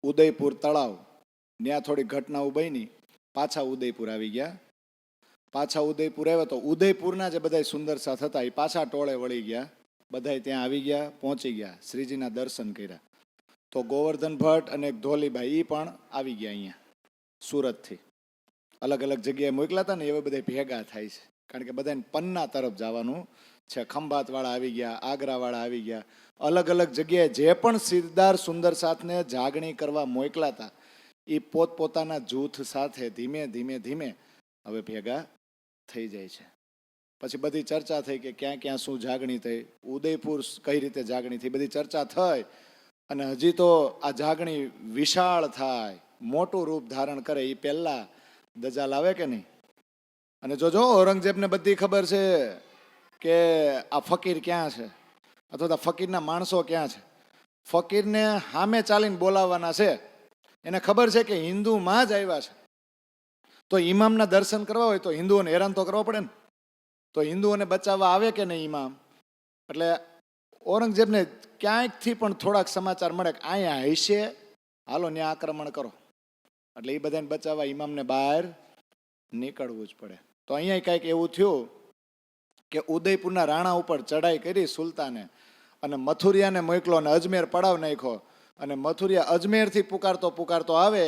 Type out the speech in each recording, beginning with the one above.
ઉદયપુર તળાવ ત્યાં થોડી ઘટનાઓ બની, પાછા ઉદયપુર આવી ગયા. પાછા ઉદયપુર આવ્યા તો ઉદયપુરના જે બધા સુંદર સાથ હતા એ પાછા ટોળે વળી ગયા. બધા ત્યાં આવી ગયા, પહોંચી ગયા, શ્રીજીના દર્શન કર્યા. તો ગોવર્ધન ભટ્ટ અને ધોલીભાઈ એ પણ આવી ગયા અહીંયા સુરતથી. અલગ અલગ જગ્યાએ મોકલા હતા ને એવા બધા ભેગા થાય છે, કારણ કે બધાને પન્ના તરફ જવાનું છે. ખંભાતવાળા આવી ગયા, આગ્રાવાળા આવી ગયા, અલગ અલગ જગ્યાએ જે પણ સિરદાર સુંદર સાથને જાગણી કરવા મોકલા હતા એ પોતપોતાના જૂથ સાથે ધીમે ધીમે ધીમે હવે ભેગા થઈ જાય છે. પછી બધી ચર્ચા થઈ કે ક્યાં ક્યાં શું જાગણી થઈ, ઉદયપુર કઈ રીતે જાગણી થઈ, બધી ચર્ચા થઈ. અને હજી તો આ જાગણી વિશાળ થાય, મોટું રૂપ ધારણ કરે એ પહેલા દજાલ આવે કે નહીં. અને જોજો ઔરંગઝેબને બધી ખબર છે કે આ ફકીર ક્યાં છે, અથવા તો ફકીરના માણસો ક્યાં છે. ફકીરને સામે ચાલીને બોલાવવાના છે. એને ખબર છે કે હિન્દુમાં જ આવ્યા છે, તો ઇમામના દર્શન કરવા હોય તો હિન્દુઓને હેરાન તો કરવા પડે ને. તો હિન્દુઓને બચાવવા આવે કે નહીં ઇમામ. એટલે ઔરંગઝેબને ક્યાંકથી પણ થોડાક સમાચાર મળે કે અહીંયા હશે, હાલો ત્યાં આક્રમણ કરો. એટલે એ બધાને બચાવવા ઇમામને બહાર નીકળવું જ પડે. તો અહીંયા કાંઈક એવું થયું કે ઉદયપુરના રાણા ઉપર ચડાઈ કરી સુલતાને, અને મથુરિયાને મોકલો અને અજમેર પડાવ નાખ્યો. અને મથુરિયા અજમેરથી પુકારતો આવે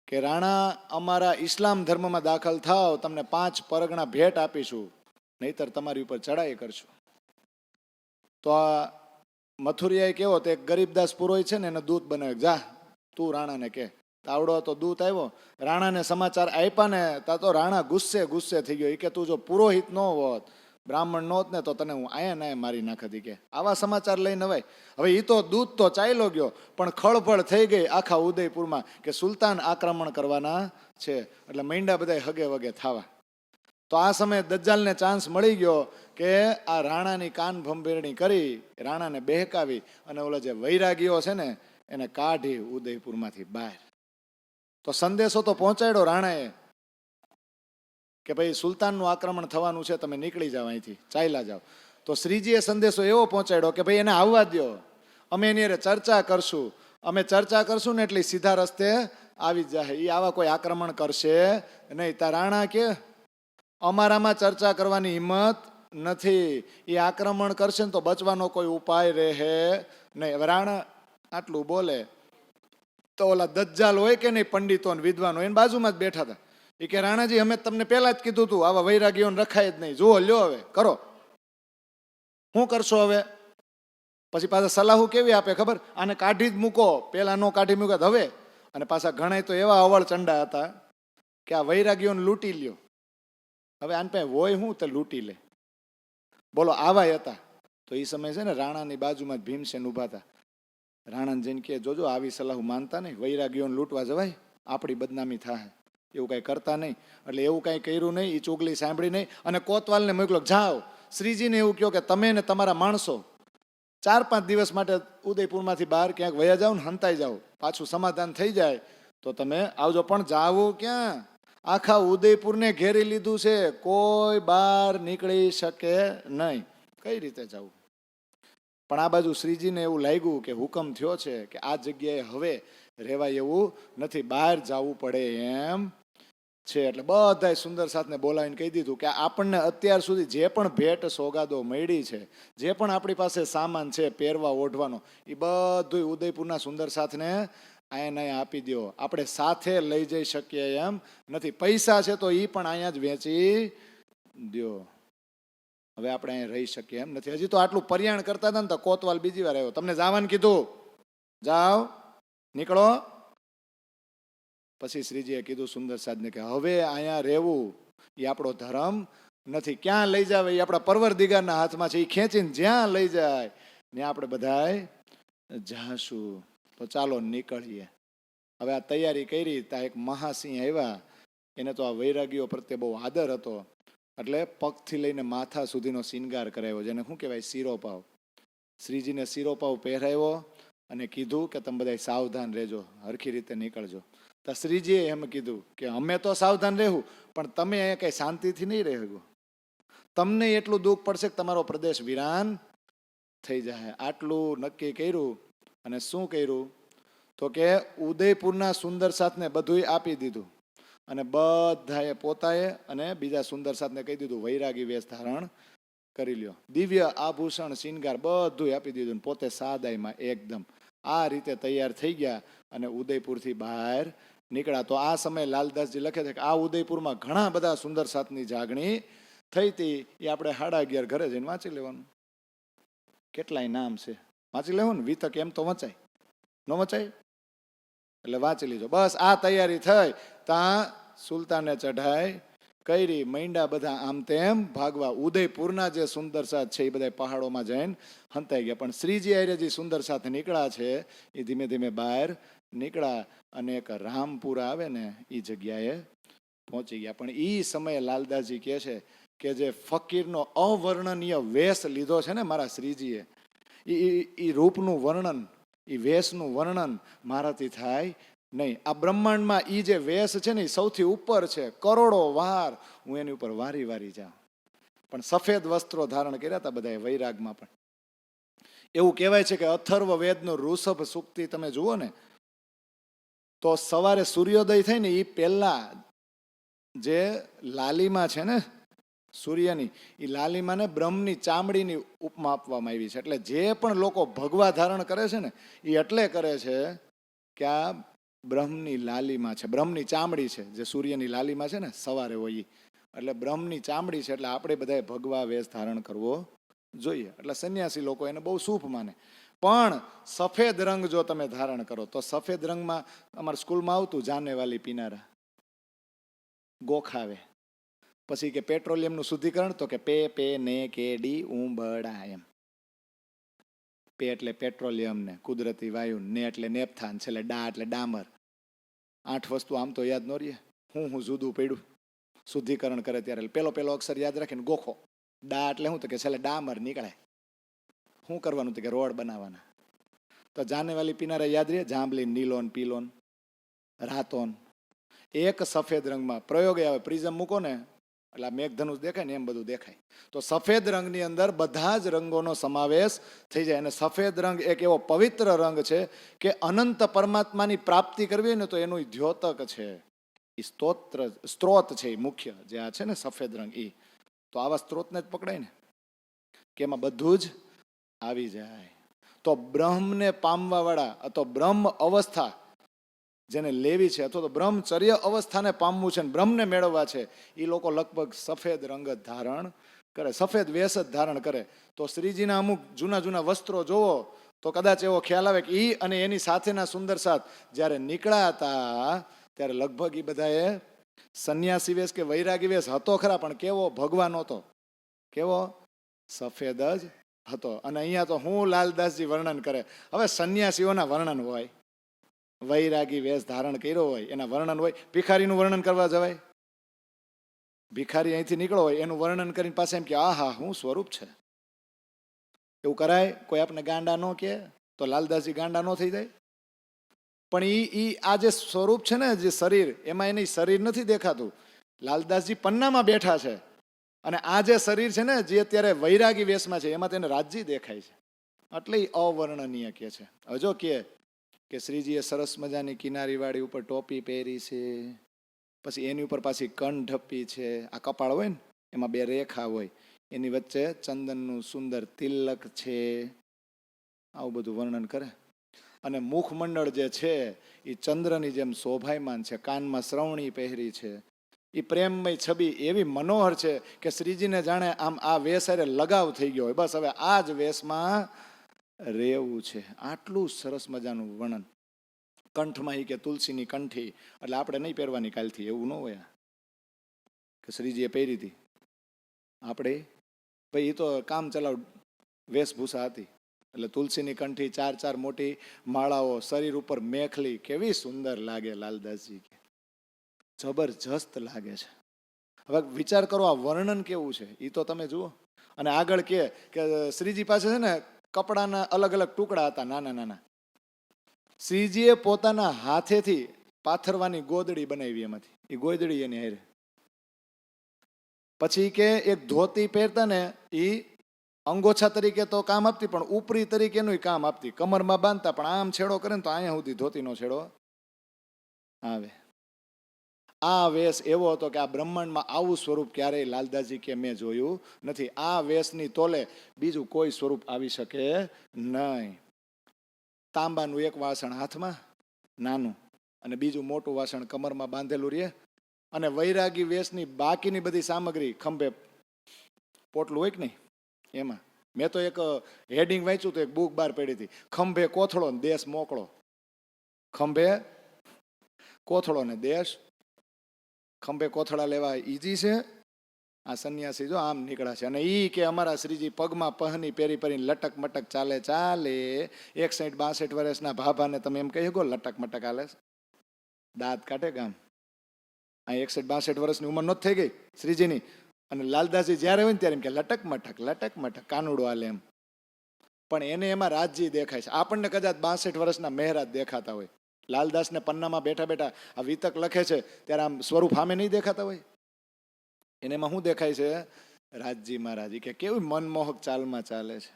કે રાણા, અમારા ઇસ્લામ ધર્મમાં દાખલ થાવ, તમને 5 પરગણા ભેટ આપીશું, નહીતર તમારી ઉપર ચડાઈ કરશું. તો આ મથુરિયાએ કેવો, તે ગરીબદાસ પુરોહિત છે ને એને દૂત બનાવ્યો, જા તું રાણાને કે. તાવડો તો દૂત આવ્યો, રાણાને સમાચાર આપ્યા ને તા તો રાણા ગુસ્સે થઈ ગયો. એ કે તું જો પુરોહિત ન હોત, બ્રાહ્મણ ન હોત ને તો તને હું આયા નાય મારી નાખતી. કે આવા સમાચાર લઈને નવાય. હવે એ તો દૂત તો ચાલ્યો ગયો, પણ ખળભળ થઈ ગઈ આખા ઉદયપુરમાં કે સુલતાન આક્રમણ કરવાના છે. એટલે મૈંડા બધા હગે વગે થાવા. તો આ સમયે દજ્જાલને ચાન્સ મળી ગયો કે આ રાણાની કાન ભંભેરણી કરી, રાણાને બહેકાવી અને ઓલા જે વૈરાગીઓ છે ને એને કાઢી ઉદયપુરમાંથી બહાર. તો સંદેશો તો પહોંચાડ્યો રાણાએ કે ભાઈ સુલતાનનું આક્રમણ થવાનું છે, તમે નીકળી જાઓ અહીંથી, ચાલ્યા જાઓ. તો શ્રીજીએ સંદેશો એવો પહોંચાડ્યો કે ભાઈ એને આવવા દો, અમે એની અરે ચર્ચા કરશું, અમે ચર્ચા કરશું ને એટલે સીધા રસ્તે આવી જ જાય. એ આવા કોઈ આક્રમણ કરશે નહીં. તા રાણા કે અમારામાં ચર્ચા કરવાની હિંમત નથી, એ આક્રમણ કરશે ને તો બચવાનો કોઈ ઉપાય રહે નહીં. હવે રાણા આટલું બોલે તો ઓલા દજ્જાલ હોય કે નહીં, પંડિતો ને વિદ્વાનો એને બાજુમાં જ બેઠા હતા. એ કે રાણાજી, અમે તમને પહેલા જ કીધું હતું આવા વૈરાગીઓને રખાય જ નહીં, જુઓ લ્યો હવે કરો, શું કરશો હવે. પછી પાછા સલાહુ કેવી આપે ખબર, આને કાઢી જ મૂકો, પેલા નો કાઢી મૂકે હવે. અને પાછા ઘણા તો એવા અવળ ચંડા હતા કે આ વૈરાગીઓને લૂંટી લ્યો. હવે આને પાસે હોય હું તો લૂંટી લે, બોલો આવાય હતા. તો એ સમય છે ને રાણાની બાજુમાં જ ભીમસેન ઉભા હતા. રાણાને જઈને કે જોજો આવી સલાહ માનતા નહીં, વૈરાગીઓને લૂંટવા જવાય, આપણી બદનામી થાય, એવું કાંઈ કરતા નહીં. એટલે એવું કાંઈ કર્યું નહીં, એ ચોગલી સાંભળી નહીં. અને કોતવાલને મોકલો, જાઓ શ્રીજીને એવું કહો કે તમે ને તમારા માણસો 4-5 દિવસ માટે ઉદયપુરમાંથી બહાર ક્યાંક વયા જાઓ ને હંતાઈ જાઓ, પાછું સમાધાન થઈ જાય તો તમે આવજો. પણ જાવું ક્યાં, આખા ઉદયપુરને ઘેરી લીધું છે, કોઈ બહાર નીકળી શકે નહીં, કઈ રીતે જવું. પણ આ બાજુ શ્રીજીને એવું લાગ્યું કે હુકમ થયો છે કે આ જગ્યાએ હવે રહેવાય એવું નથી, બહાર જવું પડે એમ છે. એટલે બધાય સુંદર સાથને બોલાવીને કહી દીધું કે આપણને અત્યાર સુધી જે પણ ભેટ સોગાદો મળી છે, જે પણ આપણી પાસે સામાન છે પહેરવા ઓઢવાનો, એ બધું ઉદયપુરના સુંદર સાથને અહીંયા આપી દો. આપણે સાથે લઈ જઈ શકીએ એમ નથી, પૈસા છે તો એ પણ અહીંયા જ વેચી દો, હવે આપણે અહીંયા રહી શકીએ એમ નથી. હજી તો આટલું પર્યાણ કરતા હતા ને તો કોતવાલ બીજી વાર આવ્યો, તમને જવાનું કીધું, જાઓ નીકળો. પછી શ્રીજીએ કીધું સુંદર સાધને કે હવે અહીંયા રહેવું એ આપણો ધર્મ નથી, ક્યાં લઈ જાવે એ આપણા પરવરદિગારના હાથમાં છે, એ ખેંચીને જ્યાં લઈ જાય ત્યાં આપણે બધાય જાશું. તો ચાલો નીકળીએ. હવે આ તૈયારી કરી, ત્યાં એક મહાસિંહ આવ્યા, એને તો આ વૈરાગીઓ પ્રત્યે બહુ આદર હતો, એટલે પગથી લઈને માથા સુધીનો શિંગાર કરાવ્યો, જેને શું કહેવાય શિરોપાવ. શ્રીજીને શિરોપાવ પહેરાવ્યો અને કીધું કે તમે બધા સાવધાન રહેજો, હરખી રીતે નીકળજો. તો શ્રીજીએ એમ કીધું કે અમે તો સાવધાન રહેવું, પણ તમે અહીંયા કઈ શાંતિથી નહીં રહેવું, તમને એટલું દુઃખ પડશે કે તમારો પ્રદેશ વિરાન થઈ જાય. આટલું નક્કી કર્યું. અને શું કર્યું તો કે ઉદયપુરના સુંદર સાથને બધુંય આપી દીધું અને બધાએ પોતાએ અને બીજા સુંદર સાથને કહી દીધું વૈરાગી વેશ ધારણ કરી લ્યો. દિવ્ય આભૂષણ શિનગાર બધું આપી દીધું, પોતે સાદાઈમાં એકદમ આ રીતે તૈયાર થઈ ગયા અને ઉદયપુરથી બહાર નીકળ્યા. તો આ સમયે લાલદાસજી લખે છે કે આ ઉદયપુરમાં ઘણા બધા સુંદર સાથની જાગણી થઈ હતી. એ આપણે 11:30 ઘરે જઈને વાંચી લેવાનું. કેટલાય નામ છે, વાંચી લેવું ને. વિતક એમ તો વંચાય ન વંચાય, એટલે વાંચી લીધો. બસ આ તૈયારી થઈ ત્યાં સુલતાને ચઢાઈ કરી, મૈંડા બધા આમ તેમ ભાગવા. ઉદયપુરના જે સુંદર સાથ છે એ બધા પહાડોમાં જઈને હંતાઈ ગયા. પણ શ્રીજી આર્ય જે સુંદર સાથ નીકળ્યા છે એ ધીમે ધીમે બહાર નીકળ્યા અને એક રામપુર આવે ને એ જગ્યાએ પહોંચી ગયા. પણ એ સમયે લાલદાસજી કહે છે કે જે ફકીરનો અવર્ણનીય વેશ લીધો છે ને મારા શ્રીજીએ, એ રૂપનું વર્ણન, એ વેશનું વર્ણન મારાથી થાય નહીં. આ બ્રહ્માંડમાં એ જે વેશ છે ને એ સૌથી ઉપર છે. કરોડો વાર હું એની ઉપર વારી વારી જાઉં. પણ સફેદ વસ્ત્રો ધારણ કર્યા હતા બધાએ વૈરાગમાં. પણ એવું કહેવાય છે કે અથર્વ વેદનો ઋષભ સૂક્તિ તમે જુઓ ને તો સવારે સૂર્યોદય થાય ને એ પહેલા જે લાલીમા છે ને સૂર્યની, એ લાલીમાને બ્રહ્મની ચામડીની ઉપમા આપવામાં આવી છે. એટલે જે પણ લોકો ભગવા ધારણ કરે છે ને એ એટલે કરે છે કે આ બ્રહ્મની લાલીમા છે, બ્રહ્મની ચામડી છે. જે સૂર્યની લાલીમા છે ને સવારે હોય એટલે બ્રહ્મની ચામડી છે. એટલે આપણે બધાએ ભગવા વેશ ધારણ કરવો જોઈએ. એટલે સંન્યાસી લોકો એને બહુ શુભ માને. પણ સફેદ રંગ જો તમે ધારણ કરો તો સફેદ રંગમાં અમારા સ્કૂલમાં આવતું જાનેવાલી પીનારા ગોખાવે. પછી કે પેટ્રોલિયમનું શુદ્ધિકરણ, તો કે પે ને કે ડી ઉંબડા. એમ પે એટલે પેટ્રોલિયમ ને કુદરતી વાયુ, ને એટલે નેપથાન, છેલ્લે ડા એટલે ડામર. 8 વસ્તુ આમ તો યાદ ન રહીએ. હું જુદું પડ્યું શુદ્ધિકરણ કરે ત્યારે પેલો અક્ષર યાદ રાખીને ગોખો. ડા એટલે શું, તો કે છેલ્લે ડામર નીકળે. શું કરવાનું, તો કે રોડ બનાવવાના. તો જાનેવાલી પીનારા યાદ રહે, જાંબલીન, નીલોન, પીલોન, રાતોન. એક સફેદ રંગમાં પ્રયોગ આવે, પ્રિઝમ મૂકો ને એટલે મેઘધનુષ દેખાય ને એમ બધું દેખાય. તો સફેદ રંગની અંદર બધા જ રંગોનો સમાવેશ થઈ જાય. અને સફેદ રંગ એક એવો પવિત્ર રંગ છે કે અનંત પરમાત્માની પ્રાપ્તિ કરવી ને તો એનું દ્યોતક છે, એ સ્ત્રોત છે. એ મુખ્ય જે આ છે ને સફેદ રંગ, એ તો આવા સ્ત્રોતને જ પકડાય ને કે એમાં બધું જ આવી જાય. તો બ્રહ્મને પામવા વાળા અથવા બ્રહ્મ અવસ્થા જેને લેવી છે અથવા તો બ્રહ્મચર્ય અવસ્થાને પામવું છે, બ્રહ્મને મેળવવા છે, એ લોકો લગભગ સફેદ રંગ જ ધારણ કરે, સફેદ વેશ જ ધારણ કરે. તો શ્રીજીના અમુક જૂના જૂના વસ્ત્રો જોવો તો કદાચ એવો ખ્યાલ આવે કે ઈ અને એની સાથેના સુંદર સાથ જ્યારે નીકળ્યા હતા ત્યારે લગભગ એ બધાએ સંન્યાસી વેશ કે વૈરાગી વેશ હતો ખરા, પણ કેવો ભગવાન હતો, કેવો સફેદ જ હતો. અને અહીંયા તો હું લાલદાસજી વર્ણન કરે. હવે સંન્યાસીઓના વર્ણન હોય, વૈરાગી વેશ ધારણ કર્યો હોય એના વર્ણન હોય. ભિખારીનું વર્ણન કરવા જવાય? ભિખારી અહીંથી નીકળો હોય એનું વર્ણન કરીને પાસે એમ કે આહા શું સ્વરૂપ છે, એવું કરાય? કોઈ આપણે ગાંડા ન કહે તો લાલદાસજી ગાંડા ન થઈ જાય? પણ ઈ આ જે સ્વરૂપ છે ને, જે શરીર, એમાં એની શરીર નથી દેખાતું. લાલદાસજી પન્નામાં બેઠા છે અને આ જે શરીર છે ને જે અત્યારે વૈરાગી વેશમાં છે એમાં તેને રાજજી દેખાય છે. એટલે અવર્ણનીય કે છે. હજો કે શ્રીજીએ સરસ મજાની કિનારીવાળી ઉપર ટોપી પહેરી છે, પછી એની ઉપર પાછી કંઠપી છે. આ કપાળ હોય ને એમાં 2 રેખા હોય, એની વચ્ચે ચંદનનું સુંદર તિલક છે. આવું બધું વર્ણન કરે. અને મુખમંડળ જે છે એ ચંદ્રની જેમ શોભાયમાન છે. કાનમાં શ્રવણી પહેરી છે. એ પ્રેમમય છબી એવી મનોહર છે કે શ્રીજીને જાણે આમ આ વેશ હારે લગાવ થઈ ગયો હોય. બસ હવે આ જ વેશમાં રહેવું છે. આટલું સરસ મજાનું વર્ણન. કંઠમાં કે તુલસીની કંઠી, એટલે આપણે નહીં પહેરવાની કાલથી, એવું ન હોય કે શ્રીજીએ પહેરી હતી. આપણે ભાઈ એ તો કામ ચલાવ વેશભૂષા હતી. એટલે તુલસીની કંઠી, 4 મોટી માળાઓ, શરીર ઉપર મેખલી, કેવી સુંદર લાગે લાલદાસજી કે જબરજસ્ત લાગે છે. હવે વિચાર કરો આ વર્ણન કેવું છે એ તો તમે જુઓ. અને આગળ કે શ્રીજી પાસે છે ને કપડાના અલગ અલગ ટુકડા હતા, નાના નાના. શ્રીજીએ પોતાના હાથેથી પાથરવાની ગોદડી બનાવી એમાંથી, એ ગોદડી એની હારે. પછી કે એક ધોતી પહેરતા ને એ અંગોછા તરીકે તો કામ આપતી, પણ ઉપરી તરીકેનું કામ આપતી. કમરમાં બાંધતા, પણ આમ છેડો કરે ને તો અહીંયા સુધી ધોતીનો છેડો આવે. આ વેશ એવો હતો કે આ બ્રહ્માંડમાં આવું સ્વરૂપ ક્યારેય લાલદાસજી કે મેં જોયું નથી. આ વેશની તોલે બીજું કોઈ સ્વરૂપ આવી શકે નહીં. તાંબાનું એક વાસણ હાથમાં નાનું, અને બીજું મોટું વાસણ કમરમાં બાંધેલું રહે, અને વૈરાગી વેશની બાકીની બધી સામગ્રી ખંભે પોટલું હોય કે નહીં એમાં. મેં તો એક હેડિંગ વાંચ્યું તો એક બુક બહાર પડી હતી, ખંભે કોથળો ને દેશ મોકળો. ખંભે કોથળો ને દેશ. ખંભે કોથળા લેવા ઈજી છે, આ સંન્યાસી જો આમ નીકળ્યા છે. અને ઈ કે અમારા શ્રીજી પગમાં પહની પહેરી પહેરીને લટક મટક ચાલે. 61-62 વર્ષના ભાભાને તમે એમ કહી શકો લટક મટક હાલે? દાંત કાઢે ગામ. આ 61-62 વર્ષની ઉંમર નથી થઈ ગઈ શ્રીજીની. અને લાલદાસજી જ્યારે હોય ને ત્યારે એમ કે લટક મટક કાનુડો હાલે એમ. પણ એને એમાં રાજજી દેખાય છે. આપણને કદાચ 62 વર્ષના મહેરાજ દેખાતા હોય. લાલદાસને પન્નામાં બેઠા બેઠા આ વિતક લખે છે ત્યારે આમ સ્વરૂપ સામે નહીં દેખાતા હોય. એને એમાં શું દેખાય છે? રાજજી મહારાજ. કે કેવી મનમોહક ચાલમાં ચાલે છે.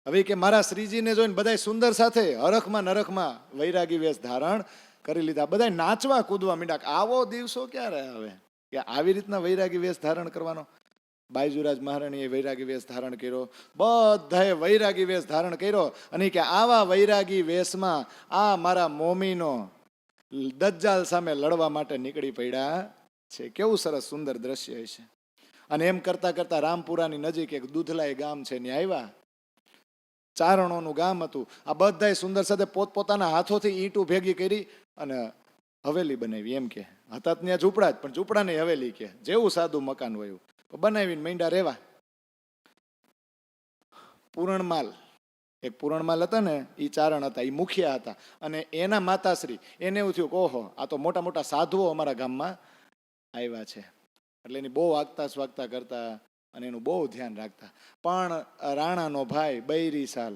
હવે કે મારા શ્રીજીને જોઈને બધા સુંદર સાથે હરખમાં નરખમાં વૈરાગી વેશ ધારણ કરી લીધા. બધા નાચવા કૂદવા માંડ્યા. આવો દિવસો ક્યારે આવે કે આવી રીતના વૈરાગી વેશ ધારણ કરવાનો? બાયજુરાજ મહારાણીએ વૈરાગી વેશ ધારણ કર્યો, બધાએ વૈરાગી વેશ ધારણ કર્યો. અને કે આવા વૈરાગી વેશમાં આ મારા મોમીનો દજ્જાલ સામે લડવા માટે નીકળી પડ્યા છે. કેવું સરસ સુંદર દ્રશ્ય છે. અને એમ કરતા કરતા રામપુરાની નજીક એક દૂધલાઈ ગામ છે, ત્યાં આવ્યા. ચારણોનું ગામ હતું. આ બધાએ સુંદર સાથે પોતપોતાના હાથોથી ઈંટું ભેગી કરી અને હવેલી બનાવી. એમ કે હતા ત્યાં ઝૂંપડા જ, પણ ઝૂંપડાની હવેલી કે જેવું સાદું મકાન હોય બનાવીને મીંડા રહેવા. પૂરણમાલ, એક પૂરણમાલ હતા ને, એ ચારણ હતા, એ મુખિયા હતા. અને એના માતાશ્રી એને એવું થયું કે ઓહો, આ તો મોટા મોટા સાધુઓ અમારા ગામમાં આવ્યા છે. એટલે એની બહુ આગતા સ્વાગતા કરતા અને એનું બહુ ધ્યાન રાખતા. પણ રાણાનો ભાઈ બૈરી સાલ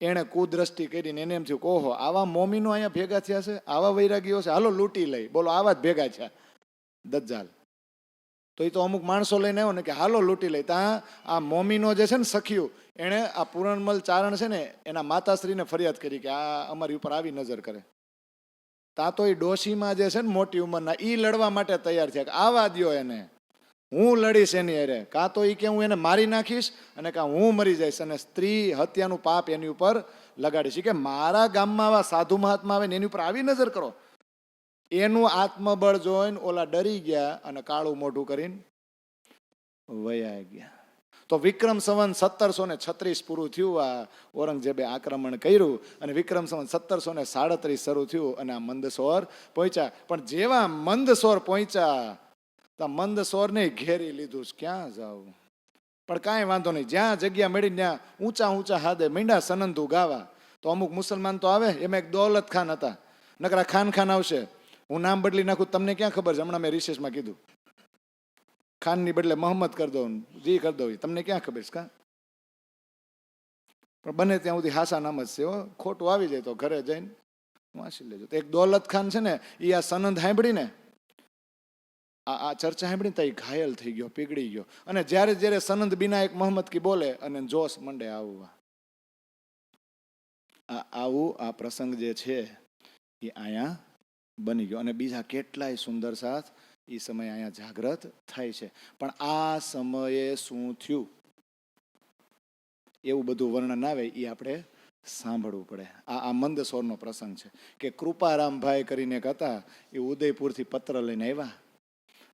એણે કુદ્રષ્ટિ કરીને એને એમ થયું કે ઓહો, આવા મોમીનો અહીંયા ભેગા થયા છે, આવા વૈરાગીઓ છે, હાલો લૂંટી લઈ. બોલો, આવા જ ભેગા છે દજ્જાલ. તો એ તો અમુક માણસો લઈને આવ્યો ને કે હાલો લૂંટી લઈ. ત્યાં આ મોમીનો જે છે ને સખિયું, એણે આ પૂરણમલ ચારણ છે ને એના માતાશ્રીને ફરિયાદ કરી કે આ અમારી ઉપર આવી નજર કરે. ત્યાં તો એ ડોશીમાં જે છે ને મોટી ઉંમરના, એ લડવા માટે તૈયાર થયા કે આવા દ્યો એને, હું લડીશ એની અરે. કાં તો એ કે હું એને મારી નાખીશ અને કાં હું મરી જઈશ અને સ્ત્રી હત્યાનું પાપ એની ઉપર લગાડીશ. કે મારા ગામમાં આવા સાધુ મહાત્મા આવે ને એની ઉપર આવી નજર કરો. એનું આત્મબળ જોઈને ઓલા ડરી ગયા અને કાળું મોઢું કરીને વયા ગયા. તો વિક્રમ સંવત 1736 પૂરું થયું. આ ઔરંગઝેબે આક્રમણ કર્યું અને વિક્રમ સંવત 1737 શરૂ થયું અને આ મંદસોર પહોંચ્યા. પણ જેવા મંદસોર પહોંચ્યા તો મંદસોરને ઘેરી લીધું. ક્યાં જાવ? પણ કાંઈ વાંધો નહીં, જ્યાં જગ્યા મળી ત્યાં ઊંચા ઊંચા હાદે મીંડા સનંદુ ગાવા. તો અમુક મુસલમાન તો આવે, એમાં એક દૌલત ખાન હતા. નકરા ખાન આવશે. હું નામ બદલી નાખું, તમને ક્યાં ખબર છે? હમણાં મેં રિસર્ચમાં કીધું, ખાનની બદલે મોહમ્મદ કરી દઉં, જી કરી દઉં, તમને ક્યાં ખબર છે? કા પણ બને ત્યાં સુધી હાસા નામ જ છે. ખોટું આવી જાય તો ઘરે જઈને વાંચી લેજો. તો એક દૌલત ખાન છે ને, એ આ સનંદ સાંભળીને, આ ચર્ચા સાંભળીને તો એ ઘાયલ થઈ ગયો, પીગળી ગયો. અને જ્યારે જ્યારે સનંદ બિના એક મોહમ્મદ કી બોલે અને જોશ મંડે આવવા. આવું આ પ્રસંગ જે છે એ અહીંયા બની ગયો. અને બીજા કેટલાય સુંદર સાથ એ સમયે અહીંયા જાગૃત થાય છે. પણ આ સમયે શું થયું એવું બધું વર્ણન આવે એ આપણે સાંભળવું પડે. આ મંદસોરનો પ્રસંગ છે કે કૃપારામભાઈ કરીને એક હતા, એ ઉદયપુરથી પત્ર લઈને આવ્યા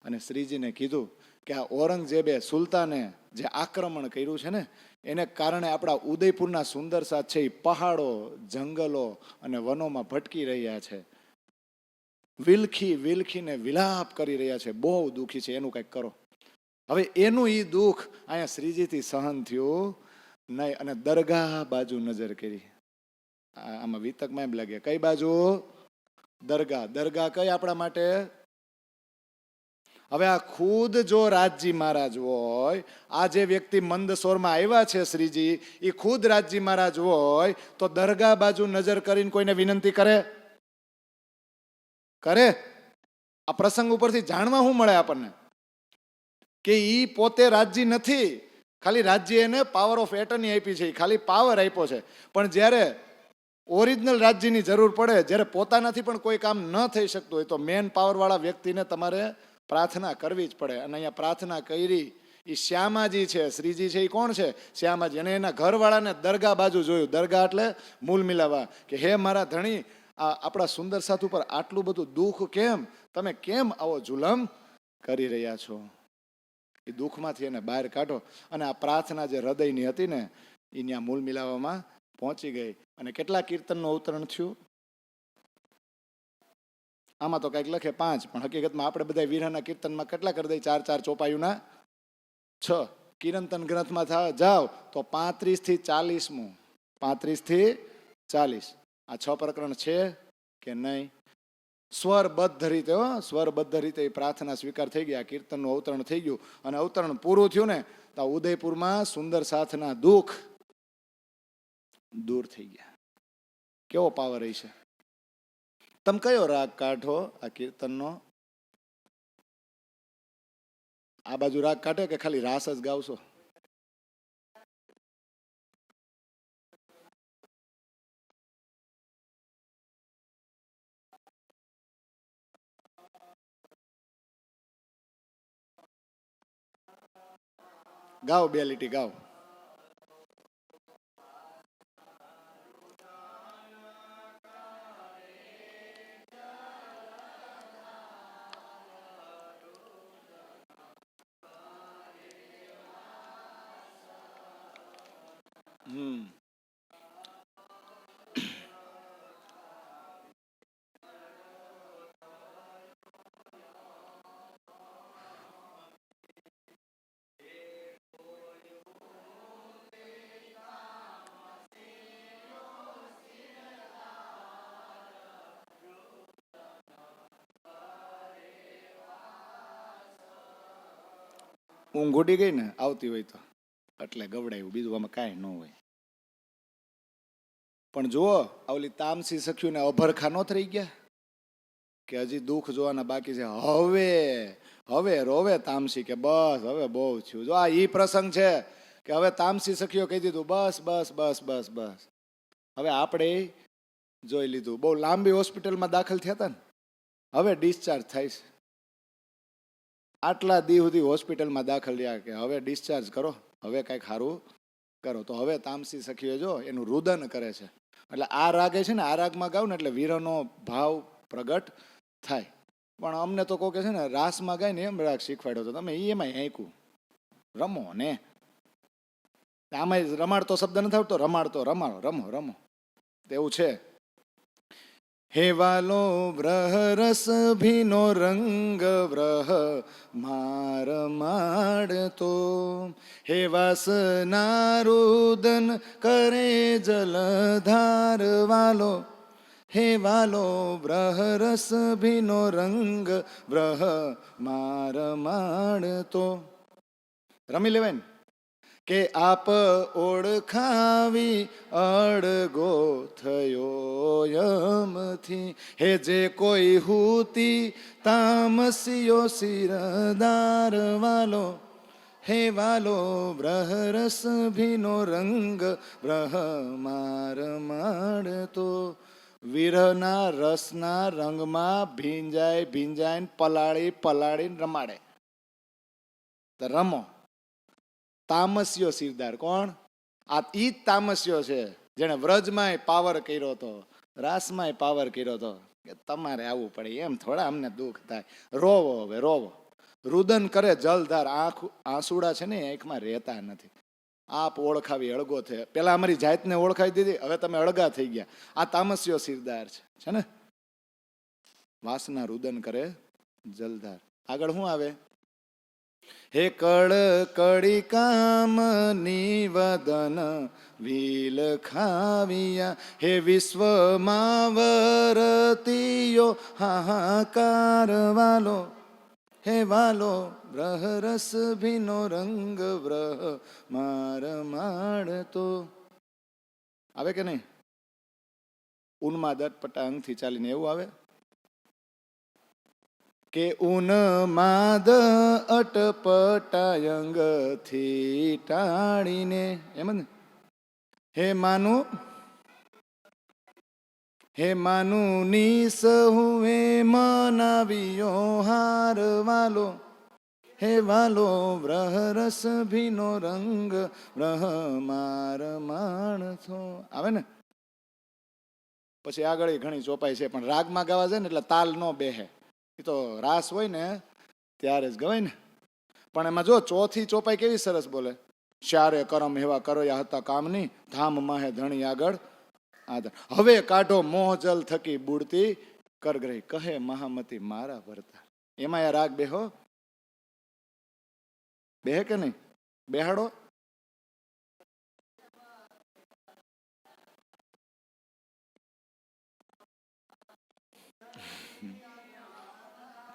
અને શ્રીજીને કીધું કે આ ઔરંગઝેબે સુલતાને જે આક્રમણ કર્યું છે ને, એને કારણે આપણા ઉદયપુરના સુંદર સાથ છે એ પહાડો, જંગલો અને વનોમાં ભટકી રહ્યા છે, વિલખીને વિલાપ કરી રહ્યા છે, બહુ દુઃખી છે, એનું કંઈક કરો. હવે એનું એ દુઃખ અહીંયા શ્રીજીથી સહન થયું નહીં અને દરગાહ બાજુ નજર કરી. આમાં વિતકમાં એમ લાગે કઈ બાજુ? દરગાહ કઈ આપણા માટે? હવે આ ખુદ જો રાજજી મહારાજ હોય, આ જે વ્યક્તિ મંદસોરમાં આવ્યા છે શ્રીજી, એ ખુદ રાજજી મહારાજ હોય તો દરગાહ બાજુ નજર કરીને કોઈને વિનંતી કરે? આ પ્રસંગ ઉપરથી જાણવા શું મળે આપણને? કે ઈ પોતે રાજજી નથી, ખાલી રાજ્ય એને પાવર ઓફ એટર્ની આપી છે, ખાલી પાવર આપ્યો છે. પણ જ્યારે ઓરિજિનલ રાજ્યની જરૂર પડે, જ્યારે પોતાનાથી પણ કોઈ કામ ન થઈ શકતું હોય, તો મેન પાવરવાળા વ્યક્તિને તમારે પ્રાર્થના કરવી જ પડે. અને અહીંયા પ્રાર્થના કરી એ શ્યામાજી છે. શ્રીજી છે એ કોણ છે? શ્યામાજી. અને એના ઘરવાળાને દરગાહ બાજુ જોયું. દરગાહ એટલે મૂલ મિલાવા, કે હે મારા ધણી, આ આપણા સુંદર સાથ ઉપર આટલું બધું દુઃખ કેમ? તમે કેમ આવો જુલમ કરી રહ્યા છો? એ દુઃખમાંથી એને બહાર કાઢો. અને આ પ્રાર્થના જે હૃદયની હતી ને, એ ત્યાં મૂલ મિલાવામાં પહોંચી ગઈ. અને કેટલા કીર્તનનું અવતરણ થયું? આમાં તો કંઈક લખે 5, પણ હકીકતમાં આપણે બધા વીરાના કીર્તનમાં કેટલા કરી દઈએ? 4 ચોપાયુના 6. કીર્તન ગ્રંથમાં જાઓ તો 35 થી 40મું, 35 થી 40 આ 6 પ્રકરણ છે કે નહીં? સ્વરબદ્ધ રીતે, સ્વરબદ્ધ રીતે એ પ્રાર્થના સ્વીકાર થઈ ગયા. કીર્તનનું અવતરણ થઈ ગયું. અને અવતરણ પૂરું થયું ને, તો ઉદયપુરમાં સુંદર સાથના દુઃખ દૂર થઈ ગયા. કેવો પાવર છે! તમે કયો રાગ કાઢો આ કીર્તનનો? આ બાજુ રાગ કાઢે કે ખાલી રાસ જ ગાવશો? ગાઓ, 2 લીટી ગાઓ. ઊંઘ ઉડી ગઈ ને આવતી હોય તો એટલે ગવડાયું, બીજું આમાં કાંઈ ન હોય. પણ જુઓ, આવલી તામસી સખ્યુને અભરખા નો થઈ ગયા કે હજી દુઃખ જોવાના બાકી છે. હવે હવે રોવે તામસી કે બસ હવે બહુ થયું. જો આ ઈ પ્રસંગ છે કે હવે તામસી સખીઓ કહી દીધું બસ બસ બસ બસ બસ. હવે આપણે જોઈ લીધું. બહુ લાંબી હોસ્પિટલમાં દાખલ થયા હતા ને, હવે ડિસ્ચાર્જ થાય છે. આટલા દી સુધી હોસ્પિટલમાં દાખલ રહ્યા કે હવે ડિસ્ચાર્જ કરો, હવે કંઈક સારું કરો. તો હવે તામસી સખીઓ જો એનું રુદન કરે છે. એટલે આ રાગે છે ને, આ રાગમાં ગાવ ને એટલે વીરનો ભાવ પ્રગટ થાય. પણ અમને તો કહો કે છે ને રાસમાં ગાય ને એમ રાગ શીખવાડ્યો તો તમે એમાં હેંકું રમો ને. આમાં રમાડતો શબ્દ નથી આવતો, રમાડતો રમાડો, રમો રમો એવું છે. હે વાલો વ્રહ રસ ભીનો રંગ વ્રહ માર માડતો, હે વાસના રુદન કરે જલધાર વાલો, હે વાલો વ્રહ રસ ભીનો રંગ વ્રહ માર માડતો. રમી લેવાય ને કે આપ ઓળખાવી અડગો થયો યમથી, હે જે કોઈ હુતી તામસીયો સિરદાર વાલો, હે વાલો વ્રહ રસ ભીનો રંગ વ્રહ માર માડતો. વિરહના રસના રંગમાં ભીંજાય ભીંજાય પલાળી પલાળીને રમાડે. તો રમો. તામસ્યો સિરદાર કોણ? આ ઈ જ તામસ્યો છે જેને વ્રજમાંય પાવર કર્યો હતો, રાસમાંય પાવર કર્યો હતો. કે તમારે આવવું પડે એમ થોડા અમને દુઃખ થાય. રોવો હવે રોવો. રુદન કરે જલધાર. આંસુડા છે ને આંખમાં રહેતા નથી. આપ ઓળખાવી અળગો થયા. પેલા અમારી જાતને ઓળખાવી દીધી, હવે તમે અળગા થઈ ગયા. આ તામસ્યો સિરદાર છે ને. વાસના રુદન કરે જલધાર. આગળ શું આવે? હે કળ કડી કામ નિવદન વિલ ખાવિયા, હે વિશ્વમાં વરતીયો હાહાકાર વાલો, હે વાલો વ્રહ રસ ભીનો રંગ વ્રહ માર માડતો. આવે કે નહીં? ઉન્માદ અટપટા અંગથી ચાલીને એવું આવે. કે ઉન્માદ અટપટાયંગથી ટાળીને, એમ ને, હે માનું નિસ હુએ મનાવ્યો હાર વાલો, હે વાલો વ્રહ રસ ભીનો રંગ વ્રહ માર માણસો. આવે ને પછી આગળ ઘણી ચોપાઈ છે, પણ રાગમાં ગાવા જાય ને એટલે તાલ ન બેહે. એ તો રાસ હોય ને ત્યારે જ ગવાય ને. પણ એમાં જો ચોથી ચોપાઈ કેવી સરસ બોલે, શ્યારે કરમ હેવા કરોયા હતા કામની, ધામ માહે ધણી આગળ આદર. હવે કાઢો મોહ જલ થકી બુડતી કરગ્રહી, કહે મહામતી મારા ભરતા. એમાં આ રાગ બેહો, બેહે કે નહીં? બેહાડો.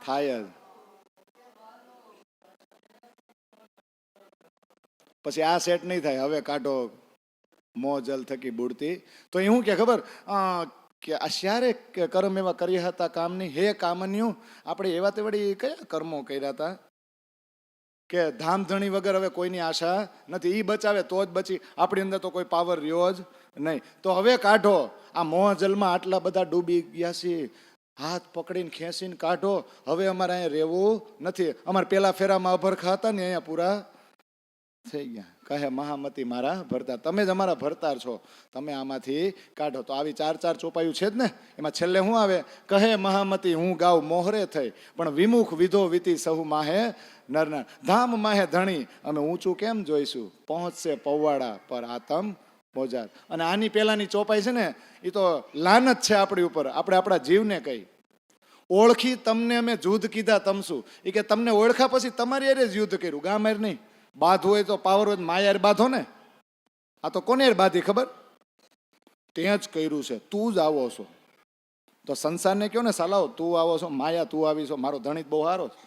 થાય જ. પછી આ સેટ નહીં થાય. હવે કાઢો મોહ જલ થકી બુડતી. તો એ શું કે ખબર, કે આ શ્યારે કર્મ એવા કર્યા હતા કામની, હે કામન્યું, આપણે એવા તે વળી કયા કર્મો કર્યા હતા કે ધામધણી વગર હવે કોઈની આશા નથી. ઈ બચાવે તો જ બચી, આપણી અંદર તો કોઈ પાવર રહ્યો જ નહીં. તો હવે કાઢો આ મોહ જલમાં આટલા બધા ડૂબી ગયા છે, હાથ પકડીને ખેંચીને કાઢો. હવે અમારે અહીંયા રહેવું નથી. અમારે પેલા ફેરામાં અભરખા હતા ને અહીંયા પૂરા થઈ ગયા. કહે મહામતી મારા ભરતાર, તમે જ અમારા ભરતાર છો, તમે આમાંથી કાઢો. તો આવી ચાર ચાર ચોપાયું છે જ ને. એમાં છેલ્લે શું આવે, કહે મહામતી હું ગાવ મોહરે થઈ, પણ વિમુખ વિધો વીતી સહુ માહે નરના. ધામ માહે ધણી અમે ઊંચું કેમ જોઈશું, પહોંચશે પૌવાડા પર આતમ મોજાર. અને આની પેલાની ચોપાઈ છે ને, એ તો લાનત છે આપણી ઉપર. આપણે આપણા જીવને કહી, ઓળખી તમને અમે જુદ્ધ કીધા તમશું. એ કે તમને ઓળખા પછી તમારી અરે જ યુદ્ધ કર્યું, ગામ હારે નહીં. બાધવું હોય તો પાવર હોય માયાર બાંધો ને. આ તો કોને બાંધી ખબર, ત્યાં જ કર્યું છે. તું જ આવો છો તો સંસારને કયો ને સાલાવો, તું આવો છો, માયા તું આવી છો, મારો ધણીત બહુ સારો છે.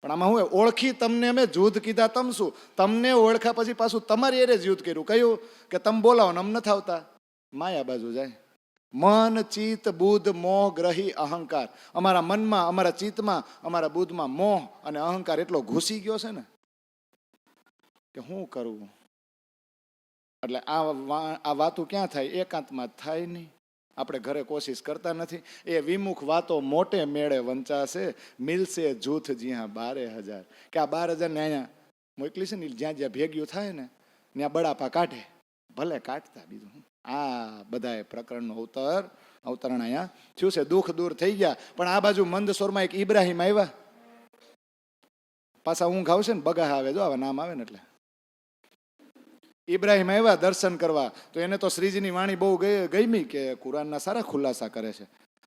પણ આમાં શું, ઓળખી તમને અમે જુદ્ધ કીધા તમશું. તમને ઓળખા પછી પાછું તમારી એરે જ યુદ્ધ કર્યું. કયું કે તમે બોલાવો ને અમ નથી આવતા, માયા બાજુ જાય. મન ચિત્ત બુદ્ધ મોહ ગ્રહી અહંકાર. અમારા મનમાં, અમારા ચિત્તમાં, અમારા બુદ્ધમાં મોહ અને અહંકાર એટલો ઘૂસી ગયો છે ને કે શું કરવું. એટલે આ વાતો ક્યાં થાય, એકાંતમાં થાય નહીં. આપણે ઘરે કોશિશ કરતા નથી. એ વિમુખ વાતો મોટે મેળે વંચાશે, મિલશે જૂથ જ્યાં 12,000. કે આ 12,000 ને અહીંયા મોકલી છે ને, જ્યાં જ્યાં ભેગ્યું થાય ને ત્યાં બળાપા કાઢે, ભલે કાઢતા. બીજું આ બધા પ્રકરણનું અવતરણ અહીંયા થયું છે. દુઃખ દૂર થઈ ગયા. પણ આ બાજુ મંદસોરમાં એક ઇબ્રાહિમ આવ્યા, પાછા ઊંઘ આવશે ને, બગા આવે, જો આવા નામ આવે ને એટલે ઇબ્રાહિમ આવ્યા દર્શન કરવા. તો એને તો શ્રીજીની વાણી બહુ ગમી કે કુરાનના સારા ખુલાસા કરે છે.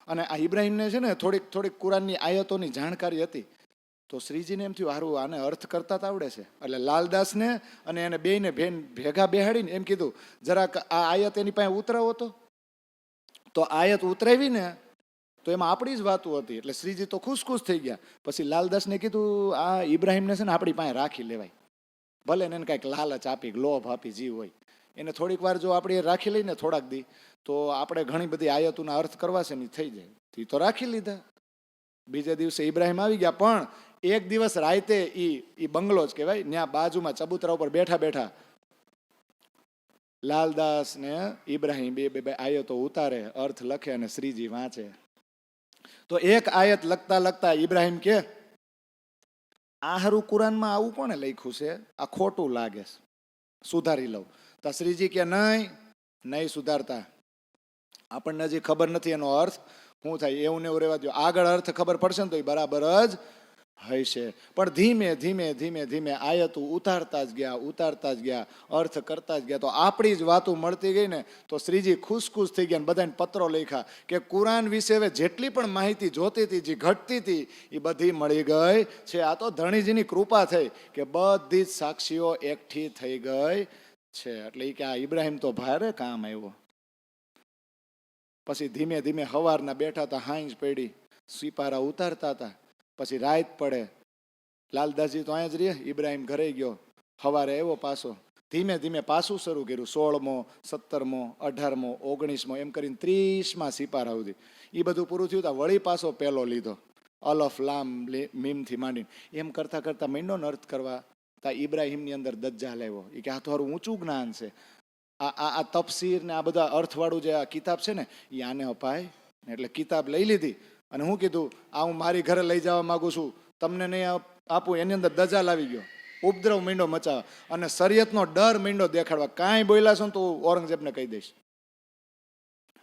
અને આ ઇબ્રાહિમને છે ને થોડીક થોડીક કુરાનની આયતોની જાણકારી હતી. તો શ્રીજીને એમ થયું, હારું આને અર્થ કરતા જ આવડે છે. એટલે લાલદાસને અને એને બેયને ભેગા બેહાડીને એમ કીધું, જરાક આ આયત એની પાસે ઉતરાવો તો આયત ઉતરાવી ને તો એમાં આપણી જ વાતો હતી. એટલે શ્રીજી તો ખુશ ખુશ થઈ ગયા. પછી લાલદાસને કીધું, આ ઇબ્રાહિમને છે ને આપણી પાસે રાખી લેવાય, ભલે એને કાંઈક લાલચ આપી, લોભ આપી, જીવ હોય એને થોડીક વાર જો આપણે રાખી લઈને થોડાક દી, તો આપણે ઘણી બધી આયતોના અર્થ કરવા છે ને થઈ જાય. એ તો રાખી લીધા. બીજા દિવસે ઇબ્રાહિમ આવી ગયા. પણ એક દિવસ રાતે ઈ બંગલો જ કહેવાય, ત્યાં બાજુમાં ચબૂતરા ઉપર બેઠા બેઠા લાલદાસ ને ઇબ્રાહિમ બે આયતો ઉતારે, અર્થ લખે અને શ્રીજી વાંચે. તો એક આયત લખતા લખતા ઇબ્રાહિમ કે, આ હારું કુરાનમાં આવું કોને લખ્યું છે, આ ખોટું લાગે છે, સુધારી લઉં. તો શ્રીજી કે નહીં સુધારતા, આપણને હજી ખબર નથી એનો અર્થ શું થાય, એવું ને એવું રહેવા દો. આગળ અર્થ ખબર પડશે ને તો એ બરાબર જ હશે. પણ ધીમે ધીમે ધીમે ધીમે આયતો ઉતારતા જ ગયા, અર્થ કરતા જ ગયા. તો આપણી જ વાતો મળતી ગઈ ને તો શ્રીજી ખુશ થઈ ગયા. બધાને પત્રો લખ્યા કે કુરાન વિશે હવે જેટલી પણ માહિતી જોતી હતી, જે ઘટતી હતી, એ બધી મળી ગઈ છે. આ તો ધણીજીની કૃપા થઈ કે બધી જ સાક્ષીઓ એકઠી થઈ ગઈ છે. એટલે કે આ ઇબ્રાહિમ તો ભારે કામ આવ્યો. પછી ધીમે ધીમે હવારના બેઠા હતા, હાંજ પડી, સિપારા ઉતારતા હતા. પછી રાત પડે, લાલદાસજી તો અહીંયા જ રહે, ઇબ્રાહિમ ઘરે ગયો. સવારે આવ્યો પાછો, ધીમે ધીમે પાછું શરૂ કર્યું. 16મો, 17મો, 18મો, 19મો એમ કરીને 30મા સિપારા સુધી. એ બધું પૂરું થયું. વળી પાછો પહેલો લીધો. અલફ લામ મીમથી માંડીને એમ કરતાં કરતાં માંડ્યો અર્થ કરવા તા ઇબ્રાહિમની અંદર દજ્જાલ આવ્યો. એ કે આ તો હારું ઊંચું જ્ઞાન છે, આ તફસીર ને આ બધા અર્થવાળું જે આ કિતાબ છે ને એ આને અપાય. એટલે કિતાબ લઈ લીધી અને હું કીધું આ હું મારી ઘરે લઈ જવા માંગુ છું, તમને નહીં આપું. એની અંદર દજાલ આવી ગયો, ઉપદ્રવ મીંડો મચાવવા અને શરીયતનો ડર મીંડો દેખાડવા. કાંઈ બોલ્યા છો ને તો ઔરંગઝેબને કહી દઈશ.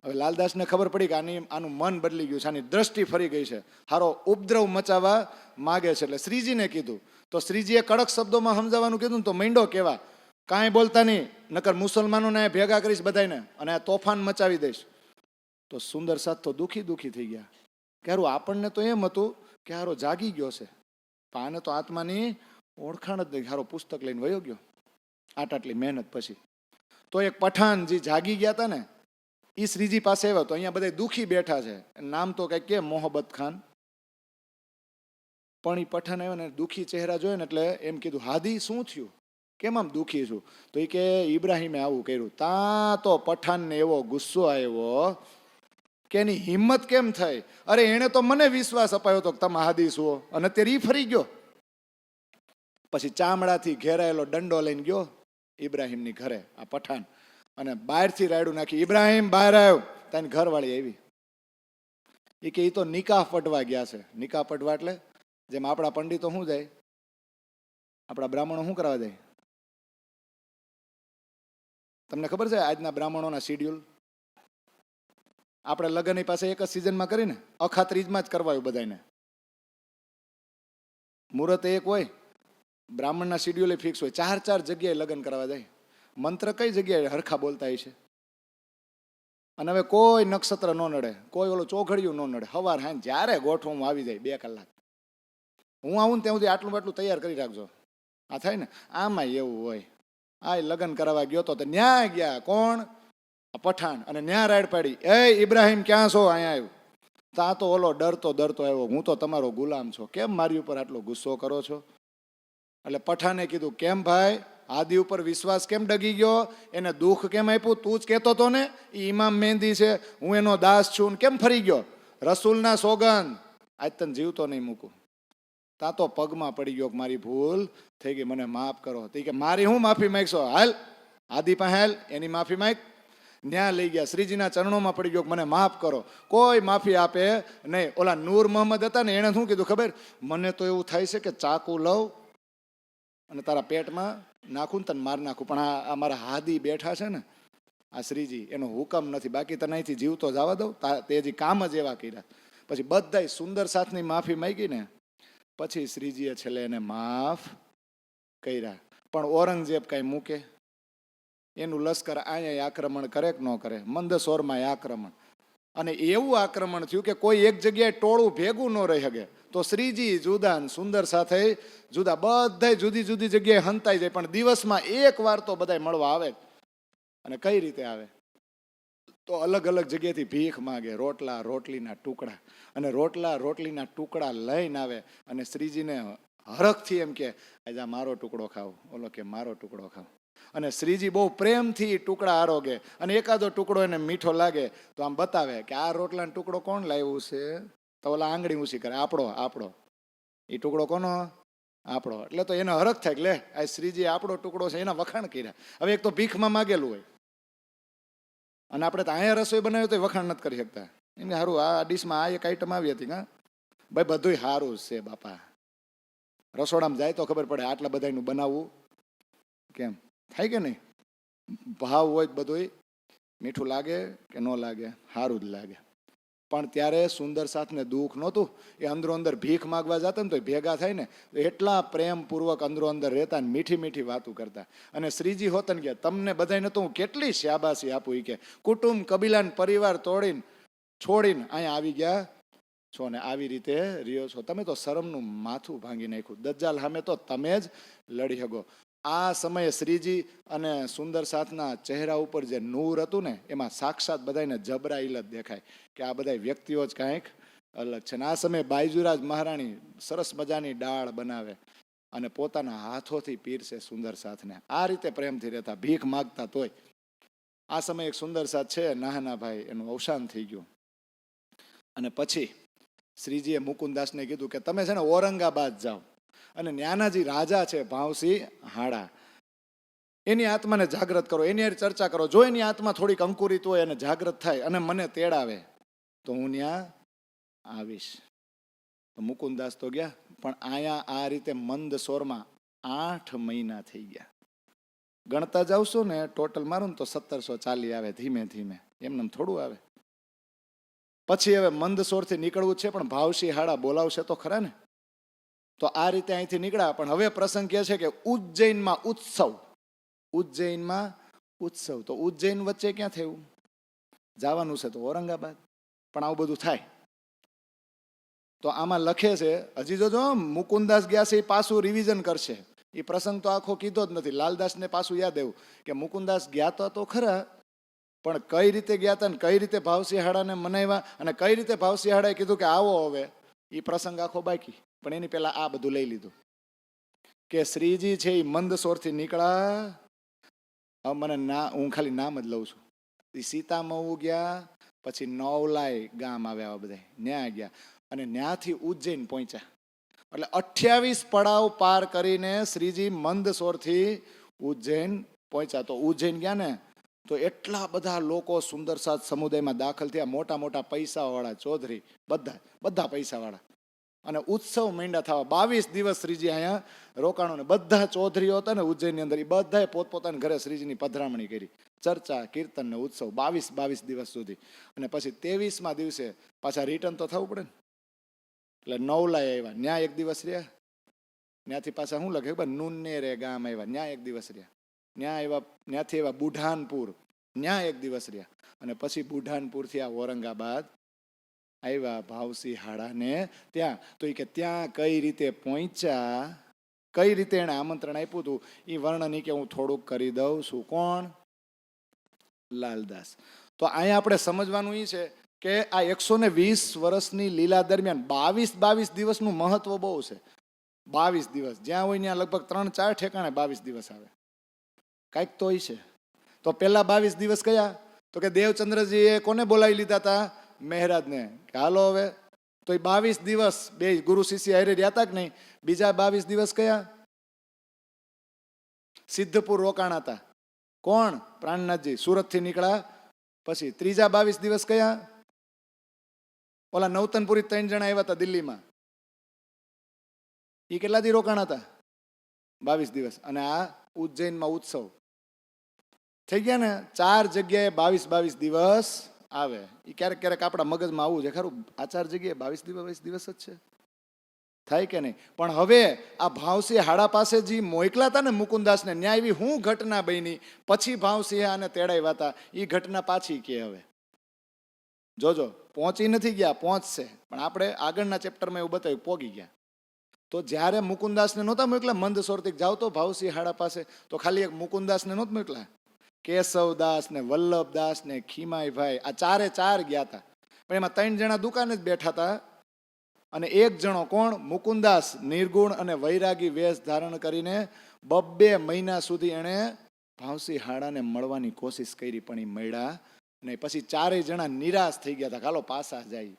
હવે લાલદાસને ખબર પડી કે આનું મન બદલી ગયું છે, આની દ્રષ્ટિ ફરી ગઈ છે, હારો ઉપદ્રવ મચાવવા માગે છે. એટલે શ્રીજીને કીધું તો શ્રીજીએ કડક શબ્દોમાં સમજાવવાનું કીધું તો મીંડો કેવા કાંઈ બોલતા નહીં, નકર મુસલમાનોને ભેગા કરીશ બધાને અને આ તોફાન મચાવી દઈશ. તો સુંદર સાથ તો દુખી થઈ ગયા કે હારું આપણને તો એમ હતું કે હારો જાગી ગયો છે, પણ આને તો આત્માની ઓળખાણ જ નહીં. હારો પુસ્તક લઈને વયો ગયો આટલી મહેનત પછી. તો એક પઠાણ જે જાગી ગયા હતા ને એ શ્રીજી પાસે આવ્યો. તો અહીંયા બધા દુખી બેઠા છે, નામ તો કઈક કે મોહબ્બત ખાન. પણ એ પઠાણ આવ્યો ને દુખી ચહેરા જોયો ને એટલે એમ કીધું હાદી શું થયું, કેમ આમ દુખી છું? તો એ કે ઇબ્રાહિમે આવું કર્યું. તા તો પઠાણને એવો ગુસ્સો આવ્યો કે એની હિંમત કેમ થઈ? અરે એણે તો મને વિશ્વાસ અપાયો હતો કે તમે હાદી છો, અને અત્યારે ઈ ફરી ગયો. પછી ચામડાથી ઘેરાયેલો દંડો લઈને ગયો ઇબ્રાહિમની ઘરે આ પઠાણ, અને બહારથી રાયડું નાખી, ઇબ્રાહિમ બહાર આવ્યો. તાની ઘરવાળી આવી. એ કે એ તો નિકાહ પટવા ગયા છે. નિકાહ પટવા એટલે જેમ આપણા પંડિતો શું જાય, આપણા બ્રાહ્મણો શું કરવા જાય? તમને ખબર છે આજના બ્રાહ્મણોના શિડ્યુલ? આપણે લગ્ન પાસે એક જ સિઝનમાં કરીને અખાત્રીજમાં જ કરવાયું બધાને. મુહૂર્ત એક હોય, બ્રાહ્મણના શિડ્યુલ ફિક્સ હોય, 4 જગ્યાએ લગ્ન કરવા જાય. મંત્ર કઈ જગ્યાએ હરખા બોલતા છે. અને હવે કોઈ નક્ષત્ર ન નડે, કોઈ ઓલો ચોઘડિયું ન નડે. સવાર હાંજ જ્યારે ગોઠવું આવી જાય 2 કલાક. હું આવું ને ત્યાં સુધી આટલું તૈયાર કરી રાખજો. આ થાય ને આમાં એવું હોય. આ લગ્ન કરાવવા ગયો તો ન્યા ગયા કોણ? પઠાણ. અને ન્યા રાડ પાડી, એ ઇબ્રાહિમ ક્યાં છો? અહીંયા આવ્યું. તા તો ઓલો ડરતો આવ્યો, હું તો તમારો ગુલામ છો, કેમ મારી ઉપર આટલો ગુસ્સો કરો છો? એટલે પઠાણે કીધું કેમ ભાઈ, આદિ ઉપર વિશ્વાસ કેમ ડગી ગયો? એને દુઃખ કેમ આપ્યું? તું જ કહેતો હતો ને એ ઇમામ મહેંદી છે, હું એનો દાસ છું, કેમ ફરી ગયો? રસૂલના સોગંદ આજ તને જીવતો નહીં મૂકું. તા તો પગમાં પડી ગયો, મારી ભૂલ થઈ ગઈ, મને માફ કરો. તે કે મારી હું માફી માંગશો? હાલ આદિ પાસે હાલ, એની માફી માંગ. ન્યા લઈ ગયા, શ્રીજીના ચરણોમાં પડી ગયો, મને માફ કરો. કોઈ માફી આપે નહીં. ઓલા નૂર મોહમ્મદ હતા ને, એને શું કીધું ખબર? મને તો એવું થાય છે કે ચાકુ લઉં અને તારા પેટમાં નાખું ને તને માર નાખું, પણ આ મારા હાદી બેઠા છે ને આ શ્રીજી, એનો હુકમ નથી, બાકી તને અહીંથી જીવતો જવા દઉં. તે હજી કામ જ એવા કર્યા. પછી બધાય સુંદર સાથની માફી માંગી ને પછી શ્રીજીએ છેલ્લે એને માફ કર્યા. પણ ઔરંગઝેબ કઈ મૂકે? એનું લશ્કર અહીંયા આક્રમણ કરે કે ન કરે? મંદસોરમાં આક્રમણ, અને એવું આક્રમણ થયું કે કોઈ એક જગ્યાએ ટોળું ભેગું ન રહી શકે. તો શ્રીજી જુદા, સુંદર સાથે જુદા, બધા જુદી જગ્યાએ હંતાઈ જાય. પણ દિવસમાં 1 વાર તો બધા મળવા આવે. અને કઈ રીતે આવે? તો અલગ જગ્યાએથી ભીખ માગે, રોટલીના ટુકડા. અને રોટલીના ટુકડા લઈને આવે અને શ્રીજીને હરખથી એમ કે આજે મારો ટુકડો ખાવ, ઓલો કે મારો ટુકડો ખાવ. અને શ્રીજી બહુ પ્રેમથી ટુકડા આરોગે, અને એકાદો ટુકડો એને મીઠો લાગે તો આમ બતાવે કે આ રોટલાનો ટુકડો કોણ લાવ્યું છે? તો ઓલા આંગળી ઊંચી કરે, આપણો. એ ટુકડો કોનો? આપણો. એટલે તો એને હરખ થાય કે લે આ શ્રીજી આપણો ટુકડો છે, એના વખાણ કર્યા. હવે એક તો ભીખમાં માગેલું હોય, અને આપણે તો અહીંયા રસોઈ બનાવી તો વખાણ નથી કરી શકતા. એમ કે સારું આ ડીશમાં આ એક આઈટમ આવી હતી, હા ભાઈ બધું સારું છે બાપા. રસોડામાં જાય તો ખબર પડે આટલા બધાનું બનાવવું કેમ થાય કે નહીં. ભાવ હોય બધું મીઠું લાગે કે ન લાગે? સારું જ લાગે. પણ ત્યારે સુંદર સાથને દુઃખ નહોતું. એ અંદરો અંદર ભીખ માગવા જતા ને તો ભેગા થાય ને એટલા પ્રેમપૂર્વક અંદરો અંદર રહેતા ને મીઠી વાતો કરતા. અને શ્રીજી હોતન કે તમને બધાને તો હું કેટલી શાબાશી આપું. એ કે કુટુંબ કબીલાને પરિવાર છોડીને અહીંયા આવી ગયા છો ને આવી રીતે રહ્યો છો. તમે તો શરમનું માથું ભાંગી નાખ્યું. દજ્જાલ સામે તો તમે જ લડી શકો. આ સમયે શ્રીજી અને સુંદર સાથના ચહેરા ઉપર જે નૂર હતું ને એમાં સાક્ષાત બધાને જબરાઈલ જ દેખાય કે આ બધા વ્યક્તિઓ જ કાંઈક અલગ છે. આ સમયે બાયજુરાજ મહારાણી સરસ મજાની દાળ બનાવે અને પોતાના હાથોથી પીરસે સુંદર સાથને. આ રીતે પ્રેમથી રહેતા, ભીખ માગતા. તોય આ સમયે એક સુંદર સાથ છે નાના ભાઈ, એનું અવસાન થઈ ગયું. અને પછી શ્રીજીએ મુકુંદાસને કીધું કે તમે છે ને ઔરંગાબાદ જાઓ અને ન્યાનાજી રાજા છે ભાવસિંહ હાડા, એની આત્માને જાગૃત કરો, એની હારે ચર્ચા કરો. જો એની આત્મા થોડીક અંકુરિત હોય અને જાગૃત થાય અને મને તેડાવે તો હું ત્યાં આવીશ. તો મુકુંદાસ તો ગયા, પણ અહીંયા આ રીતે મંદ સોરમાં 8 મહિના થઈ ગયા. ગણતા જાવશો ને ટોટલ મારું ને તો 1740 આવે, ધીમે ધીમે, એમને થોડું આવે. પછી હવે મંદસોરથી નીકળવું છે, પણ ભાવસિંહ હાડા બોલાવશે તો ખરા ને. તો આ રીતે અહીંથી નીકળ્યા. પણ હવે પ્રસંગ કહે છે કે ઉજ્જૈનમાં ઉત્સવ, ઉજ્જૈનમાં ઉત્સવ. તો ઉજ્જૈન વચ્ચે ક્યાં થયું? જવાનું છે તો ઔરંગાબાદ, પણ આવું બધું થાય. તો આમાં લખે છે, હજી જોજો મુકુંદાસ ગયા છે એ પાછું રિવિઝન કરશે. એ પ્રસંગ તો આખો કીધો જ નથી. લાલદાસને પાછું યાદ આવ્યું કે મુકુંદાસ ગયા તો ખરા, પણ કઈ રીતે ગયા હતા ને કઈ રીતે ભાવસિંહ હાડાને મનાવ્યા અને કઈ રીતે ભાવસિંહ હાડાએ કીધું કે આવો હવે, એ પ્રસંગ આખો બાકી. પણ એની પહેલા આ બધું લઈ લીધું કે શ્રીજી છે એ મંદસોરથી નીકળ્યા. મને હું ખાલી નામ જ લઉં છું. એ સીતામહુ ગયા, પછી નવલાઈ ગામ આવ્યા, બધા ન્યા ગયા અને ન્યાથી ઉજ્જૈન પહોંચ્યા. એટલે 28 પડાવ પાર કરીને શ્રીજી મંદસોરથી ઉજ્જૈન પહોંચ્યા. તો ઉજ્જૈન ગયા ને તો એટલા બધા લોકો સુંદરસાદ સમુદાયમાં દાખલ થયા, મોટા મોટા પૈસાવાળા ચૌધરી, બધા પૈસાવાળા. અને ઉત્સવ માંડ્યા થવા. 22 દિવસ શ્રીજી અહીંયા રોકાણો ને બધા ચૌધરીઓ હતા ને ઉજ્જૈનની અંદર, એ બધાએ પોતપોતાના ઘરે શ્રીજીની પધરામણી કરી, ચર્ચા, કીર્તન ને ઉત્સવ 22 દિવસ સુધી. અને પછી 23મા દિવસે પાછા રિટર્ન તો થવું પડે ને, એટલે નવલાઈ આવ્યા, ન્યા 1 દિવસ રહ્યા. ત્યાંથી પાછા શું લખે ખબર, નુન્નેરે ગામ આવ્યા, ન્યા 1 દિવસ રહ્યા. ન્યા આવ્યા, ત્યાંથી આવ્યા બુઢાનપુર, ન્યા 1 દિવસ રહ્યા. અને પછી બુઢાનપુરથી આ ઔરંગાબાદ આવ્યા ભાવસિંહ હાડાને ત્યાં. તો એ કે ત્યાં કઈ રીતે પહોંચ્યા, કઈ રીતે એને આમંત્રણ આપ્યું હતું, એ વર્ણન કે હું થોડુંક કરી દઉં છું. કોણ? લાલદાસ. તો અહીંયા આપણે સમજવાનું એ છે કે આ 120 વર્ષની લીલા દરમિયાન 22 દિવસનું મહત્વ બહુ છે. 22 દિવસ જ્યાં હોય ત્યાં લગભગ 3-4 ઠેકાણે 22 દિવસ આવે, કાંઈક તો છે. તો પેલા 22 દિવસ કયા? તો કે દેવચંદ્રજીએ કોને બોલાવી લીધા હતા? મહેરાજને, કે હાલો હવે. તો એ 22 દિવસ બે ગુરુ શિષ્ય હારે રહ્યા હતા કે નહીં. બીજા 22 દિવસ કયા? સિદ્ધપુર રોકાણા હતા. કોણ? પ્રાણનાથજી સુરતથી નીકળ્યા પછી. ત્રીજા 22 દિવસ કયા? ઓલા નવતનપુરી 3 જણા આવ્યા હતા દિલ્હીમાં, એ કેટલા દી રોકાણા હતા? 22 દિવસ. અને આ ઉજ્જૈનમાં ઉત્સવ થઈ ગયા ને, 4 જગ્યાએ 22 દિવસ આવે. એ ક્યારેક ક્યારેક આપણા મગજમાં આવું છે ખરું, આ 4 જગ્યાએ 22 દિવસ જ છે, થાય કે નહીં. પણ હવે આ ભાવસિંહ હાડા પાસે જે મોકલા હતા ને મુકુંદાસને, ન્યાય એવી હું ઘટના બની, પછી ભાવસિંહ આને તેડાવ્યા હતા, એ ઘટના પાછી કે હવે જોજો. પહોંચી નથી ગયા, પહોંચશે, પણ આપણે આગળના ચેપ્ટરમાં એવું બતાવ્યું પોગી ગયા. તો જ્યારે મુકુંદાસને નહોતા મોકલા મંદસોરથી જાવ તો ભાવસિંહ હાડા પાસે, તો ખાલી એક મુકુંદાસને નહોતા મોકલા, કેશવદાસ ને વલ્લભદાસ ને ખીમાઈભાઈ, આ 4 ગયા હતા. પણ એમાં 3 જણા દુકાને જ બેઠા હતા અને 1 જણો કોણ? મુકુંદાસ નિર્ગુણ અને વૈરાગી વેશ ધારણ કરીને 2 મહિના સુધી એણે ભાવસિંહ હાડાને મળવાની કોશિશ કરી, પણ એ મળ્યા નહીં. પછી 4 જણા નિરાશ થઈ ગયા હતા, હાલો પાછા જાય.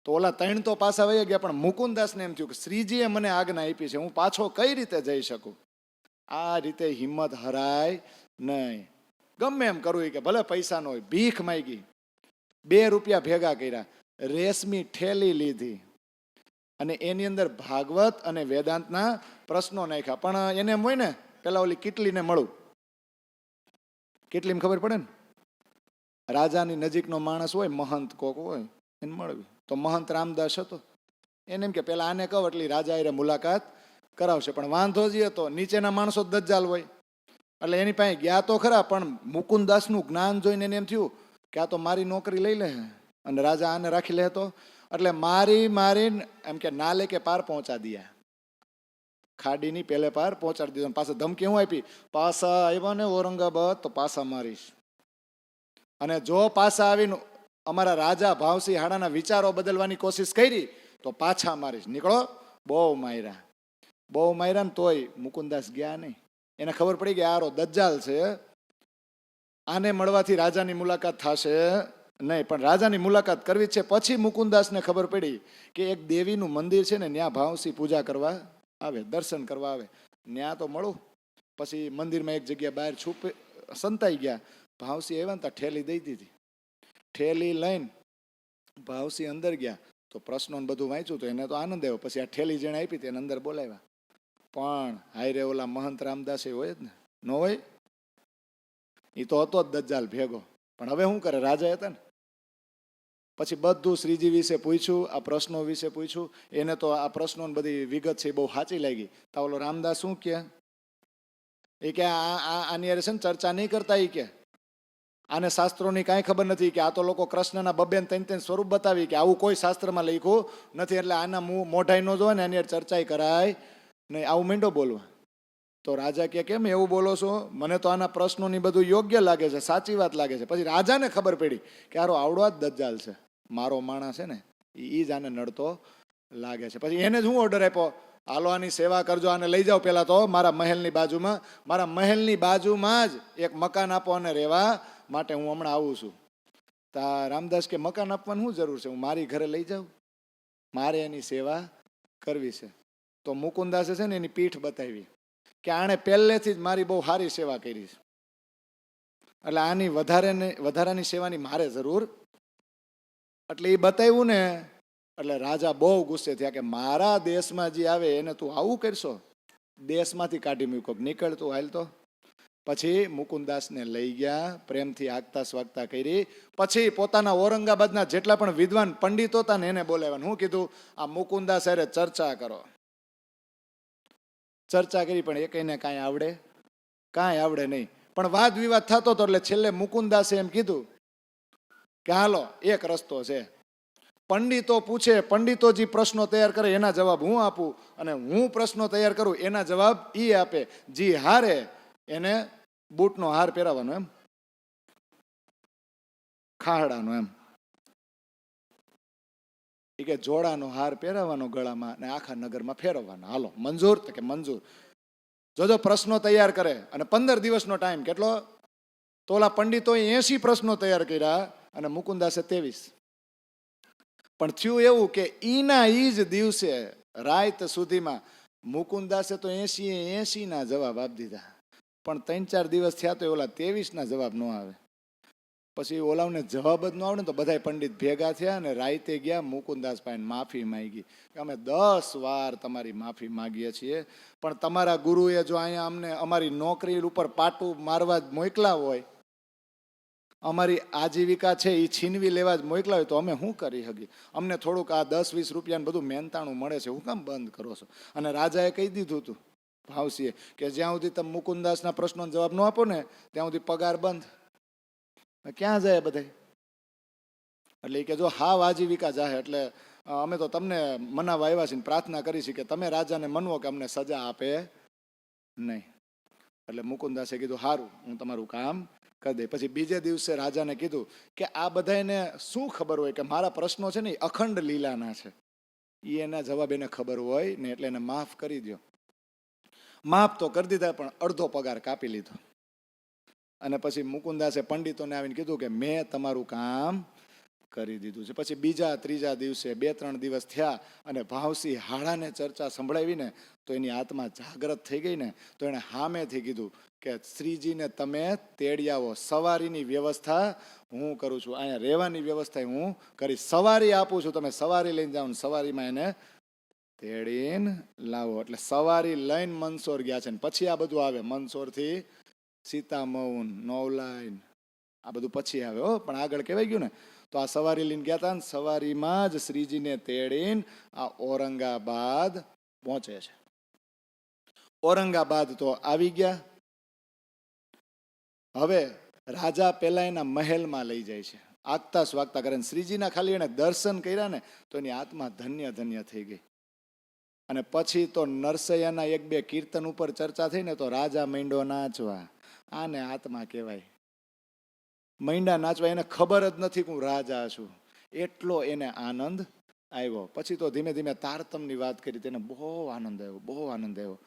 તો ઓલા 3 તો પાછા વહી ગયા, પણ મુકુંદાસને એમ થયું કે શ્રીજીએ મને આજ્ઞા આપી છે, હું પાછો કઈ રીતે જઈ શકું? આ રીતે હિંમત હરાય નહીં. ગમે એમ કરવું, કે ભલે પૈસા ન હોય, ભીખ માંગી, 2 રૂપિયા ભેગા કર્યા, રેશમી ઠેલી લીધી અને એની અંદર ભાગવત અને વેદાંતના પ્રશ્નો નાખ્યા. પણ એને એમ હોય ને, પેલા ઓલી કેટલીને મળું, કેટલીમાં ખબર પડે ને, રાજાની નજીકનો માણસ હોય, મહંત કોક હોય, એને મળવી. તો મહંત રામદાસ હતો, એને એમ કે પેલા આને કહો એટલે રાજા એ મુલાકાત કરાવશે. પણ વાંધો જ હતો, નીચેના માણસો દજ્જાલ હોય, એટલે એની પાસે ગયા તો ખરા, પણ મુકુંદાસનું જ્ઞાન જોઈને એને એમ થયું કે આ તો મારી નોકરી લઈ લે અને રાજા આને રાખી લે. તો એટલે મારી એમ કે નાલે કે પાર પહોંચા દિયા, ખાડીની પેલે પાર પહોંચાડી દીધો. પાછા ધમકી હું આપી, પાછા આવ્યા ને ઔરંગાબાદ તો પાછા મારીશ, અને જો પાછા આવીને અમારા રાજા ભાવસિંહ હાડાના વિચારો બદલવાની કોશિશ કરી તો પાછા મારીશ. નીકળો. બહુ માર્યા ને તોય મુકુંદાસ ગયા નહીં. એને ખબર પડી કે આરો દજ્જાલ છે, આને મળવાથી રાજાની મુલાકાત થશે નહીં, પણ રાજાની મુલાકાત કરવી છે. પછી મુકુંદાસને ખબર પડી કે એક દેવીનું મંદિર છે ને, ત્યાં ભાવસિંહ પૂજા કરવા આવે, દર્શન કરવા આવે, ત્યાં તો મળું. પછી મંદિરમાં એક જગ્યા બહાર છુપે સંતાઈ ગયા. ભાવસિંહ આવ્યા ને તો ઠેલી દઈ દીધી. ઠેલી લઈને ભાવસિંહ અંદર ગયા તો પ્રશ્નો બધું વાંચ્યું તો એને તો આનંદ આવ્યો. પછી આ ઠેલી જેણે આપી તેને અંદર બોલાવ્યા. પણ હાયરે ઓલા મહંત રામદાસ એ હોય જ ને, ન હોય? એ તો હતો જ દજ્જાલ ભેગો. પણ હવે શું કરે, રાજા હતા ને. પછી બધું શ્રીજી વિશે પૂછ્યું, આ પ્રશ્નો વિશે પૂછ્યું. એને તો આ પ્રશ્નો બધી વિગત છે એ બહુ સાચી લાગી. તો ઓલો રામદાસ શું કે, એ કે આની યાર છે ને ચર્ચા નહીં કરતા. એ કે આને શાસ્ત્રોની કાંઈ ખબર નથી, કે આ તો લોકો કૃષ્ણના બબેન ત્રણ સ્વરૂપ બતાવી, કે આવું કોઈ શાસ્ત્રમાં લખ્યું નથી, એટલે આના મોઢાઈ ન જોવે ને એની યાર ચર્ચા કરાય નહીં. આવું મીંડો બોલવા. તો રાજા કે કેમ એવું બોલો છો, મને તો આના પ્રશ્નોની બધું યોગ્ય લાગે છે, સાચી વાત લાગે છે. પછી રાજાને ખબર પડી કે આરો આવડો જ દજ્જાલ છે, મારો માણસ છે ને એ જ આને નડતો લાગે છે. પછી એને જ હું ઓર્ડર આપ્યો, હાલો આની સેવા કરજો, આને લઈ જાઓ પહેલાં તો મારા મહેલની બાજુમાં જ એક મકાન આપો અને રહેવા માટે હું હમણાં આવું છું. તા રામદાસ કે મકાન આપવાની શું જરૂર છે, હું મારી ઘરે લઈ જાઉં, મારે એની સેવા કરવી છે. તો મુકુંદાસે છે ને એની પીઠ બતાવી કે આણે પહેલેથી જ મારી બહુ સારી સેવા કરી છે, એટલે આની વધારાની સેવાની મારે જરૂર. એટલે એ બતાવ્યું ને, એટલે રાજા બહુ ગુસ્સે થયા કે મારા દેશમાં જે આવે એને તું આવું કરશો, દેશમાંથી કાઢી મૂકો, નીકળ તું હાલ. તો પછી મુકુંદાસને લઈ ગયા, પ્રેમથી આગતા સ્વાગતા કરી. પછી પોતાના ઔરંગાબાદના જેટલા પણ વિદ્વાન પંડિતો હતા ને એને બોલાવ્યા. હું કીધું, આ મુકુંદાસ અરે ચર્ચા કરો. ચર્ચા કરી પણ એકઈને કાંઈ આવડે નહીં. પણ વાદ વિવાદ થતો હતો, એટલે છેલ્લે મુકુંદાસે એમ કીધું કે હાલો એક રસ્તો છે, પંડિતો પૂછે, પંડિતો જે પ્રશ્નો તૈયાર કરે એના જવાબ હું આપું, અને હું પ્રશ્નો તૈયાર કરું એના જવાબ એ આપે. જે હારે એને બૂટનો હાર પહેરાવાનો, એમ ખાહડાનો, એમ એ કે જોડાનો હાર પહેરાવાનો ગળામાં અને આખા નગરમાં ફેરવવાનો. હાલો મંજૂર? તો કે મંજૂર. જોજો પ્રશ્નો તૈયાર કરે, અને 15 દિવસનો ટાઈમ. કેટલો? તો ઓલા પંડિતોએ 80 પ્રશ્નો તૈયાર કર્યા અને મુકુંદાસે 23. પણ થયું એવું કે ઈના ઈ જ દિવસે રાત સુધીમાં મુકુંદાસે તો 80 ના જવાબ આપી દીધા. પણ 3-4 દિવસ થયા તો ઓલા 23 ના જવાબ ન આવે. પછી ઓલાને જવાબ જ ન આવડે ને તો બધા પંડિત ભેગા થયા અને રાતે ગયા મુકુંદાસ પાસે માફી માંગી કે અમે 10 વાર તમારી માફી માંગીએ છીએ, પણ તમારા ગુરુએ જો અહીંયા અમને અમારી નોકરી ઉપર પાટું મારવા જ મોકલા હોય, અમારી આજીવિકા છે એ છીનવી લેવા જ મોકલા હોય, તો અમે શું કરી શકીએ? અમને થોડુંક આ 10-20 રૂપિયાનું બધું મહેનતાણું મળે છે, હું કામ બંધ કરો છો? અને રાજાએ કહી દીધું હતું ભાવસિંહે કે જ્યાં સુધી તમે મુકુંદાસના પ્રશ્નોનો જવાબ ન આપો ને ત્યાં સુધી પગાર બંધ. ક્યાં જાય બધા? એટલે કે જો હાવ આજીવિકા જાય એટલે અમે તો તમને મનાવવા આવ્યા છીએ, પ્રાર્થના કરી છે કે તમે રાજાને મનવો કે અમને સજા આપે નહીં. એટલે મુકુંદાસે કીધું સારું, હું તમારું કામ કરી દે. પછી બીજે દિવસે રાજાને કીધું કે આ બધાને શું ખબર હોય કે મારા પ્રશ્નો છે ને એ અખંડ લીલાના છે, એ એના જવાબ એને ખબર હોય ને, એટલે એને માફ કરી દો. માફ તો કરી દીધા, પણ અડધો પગાર કાપી લીધો. અને પછી મુકુંદાસે પંડિતોને આવીને કીધું કે મેં તમારું કામ કરી દીધું છે. પછી બીજા ત્રીજા દિવસે 2-3 દિવસ થયા અને ભાવસિંહ હાડાને ચર્ચા સંભળાવીને તો એની આત્મા જાગૃત થઈ ગઈ ને, તો એણે સામેથી કીધું કે શ્રીજીને તમે તેડી આવો, સવારીની વ્યવસ્થા હું કરું છું, અહીંયા રહેવાની વ્યવસ્થા હું કરી, સવારી આપું છું, તમે સવારી લઈને જાઓ ને સવારીમાં એને તેડીને લાવો. એટલે સવારી લઈને મનસોર ગયા છે. પછી આ બધું આવે, મનસોરથી સીતામૌન, નવલાઈન, આ બધું પછી આવે હો, પણ આગળ કહેવાય ગયું ને. તો આ સવારી લઈને ગયા હતા ને સવારીમાં જ શ્રીજીને તેડીને આ ઔરંગાબાદ પહોંચે છે. ઔરંગાબાદ તો આવી ગયા. હવે રાજા પેલા એના મહેલમાં લઈ જાય છે, આગતા સ્વાગતા કરે. શ્રીજીના ખાલી એને દર્શન કર્યા ને તો એની આત્મા ધન્ય ધન્ય થઈ ગઈ. અને પછી તો નરસૈયાના 1-2 કીર્તન ઉપર ચર્ચા થઈ ને તો રાજા માંડ્યો નાચવા. આને આત્મા કહેવાય. માંડ્યા નાચવા, એને ખબર જ નથી કે હું રાજા છું, એટલો એને આનંદ આવ્યો. પછી તો ધીમે ધીમે તારતમની વાત કરી, તેને બહુ આનંદ આવ્યો, બહુ આનંદ આવ્યો.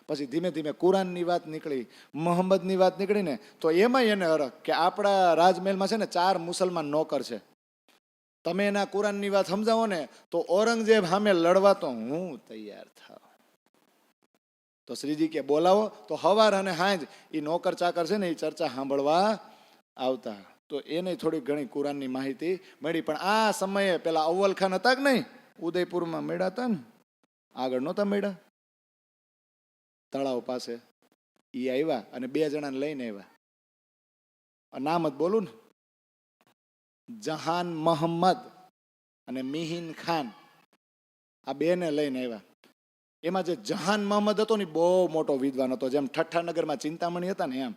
પછી ધીમે ધીમે કુરાનની વાત નીકળી, મોહમ્મદની વાત નીકળી ને, તો એમાં એને હરખ કે આપણા રાજમહેલમાં છે ને 4 મુસલમાન નોકર છે, તમે એના કુરાનની વાત સમજાવો ને તો ઔરંગઝેબ સામે લડવા તો હું તૈયાર થાવ. તો શ્રીજી કે બોલાવો. તો હવાર અને હાંજ એ નોકર ચાકર છે ને એ ચર્ચા સાંભળવા આવતા. તો એને થોડી ઘણી કુરાનની માહિતી મળી. પણ આ સમયે પેલા અવ્વલ ખાન હતા કે નહીં, ઉદયપુરમાં મેળા હતા ને, આગળ નહોતા મેળા તળાવ પાસે, એ આવ્યા અને 2 જણાને લઈને આવ્યા. નામ જ બોલું ને, જહાન મહમ્મદ અને મિહિન ખાન, આ 2 ને લઈને આવ્યા. એમાં જે જહાન મહમ્મદ હતો ને બહુ મોટો વિદ્વાન હતો, જેમ ઠઠ્ઠાનગરમાં ચિંતામણી હતા ને એમ.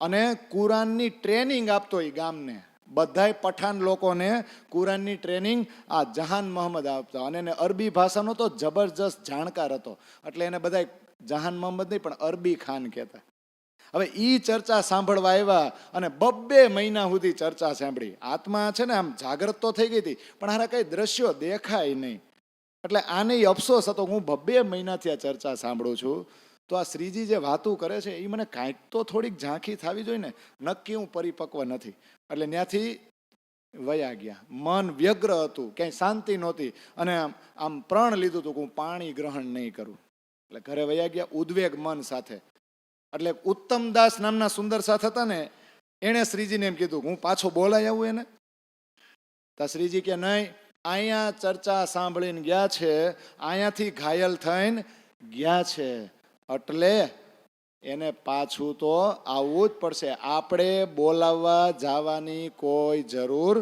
અને કુરાનની ટ્રેનિંગ આપતો એ ગામને, બધાય પઠાણ લોકોને કુરાનની ટ્રેનિંગ આ જહાન મહમ્મદ આપતા. અને એને અરબી ભાષાનો તો જબરજસ્ત જાણકાર હતો, એટલે એને બધા જહાન મહમ્મદ નહીં પણ અરબી ખાન કહેતા. હવે ઈ ચર્ચા સાંભળવા આવ્યા અને 2 મહિના સુધી ચર્ચા સાંભળી. આત્મા છે ને આમ જાગૃત તો થઈ ગઈ હતી, પણ હારા કઈ દ્રશ્યો દેખાય નહીં. એટલે આને અફસોસ હતો, હું 2 મહિનાથી આ ચર્ચા સાંભળું છું, તો આ શ્રીજી જે વાતું કરે છે એ મને કાંઈક તો થોડીક ઝાંખી થવી જોઈએ ને, નક્કી હું પરિપક્વ નથી. એટલે ત્યાંથી વયા ગયા. મન વ્યગ્ર હતું, ક્યાંય શાંતિ નહોતી, અને આમ પ્રણ લીધું હતું કે હું પાણી ગ્રહણ નહીં કરું. એટલે ઘરે વયા ગયા ઉદ્વેગ મન સાથે. એટલે ઉત્તમદાસ નામના સુંદર સાથ હતા ને, એણે શ્રીજીને એમ કીધું હું પાછો બોલાય આવું એને. તો શ્રીજી કે નહીં, અહીંયા ચર્ચા સાંભળીને ગયા છે, અહીંયાથી ઘાયલ થઈને ગયા છે, એટલે એને પાછું તો આવવું જ પડશે. આપણે બોલાવવા જવાની કોઈ જરૂર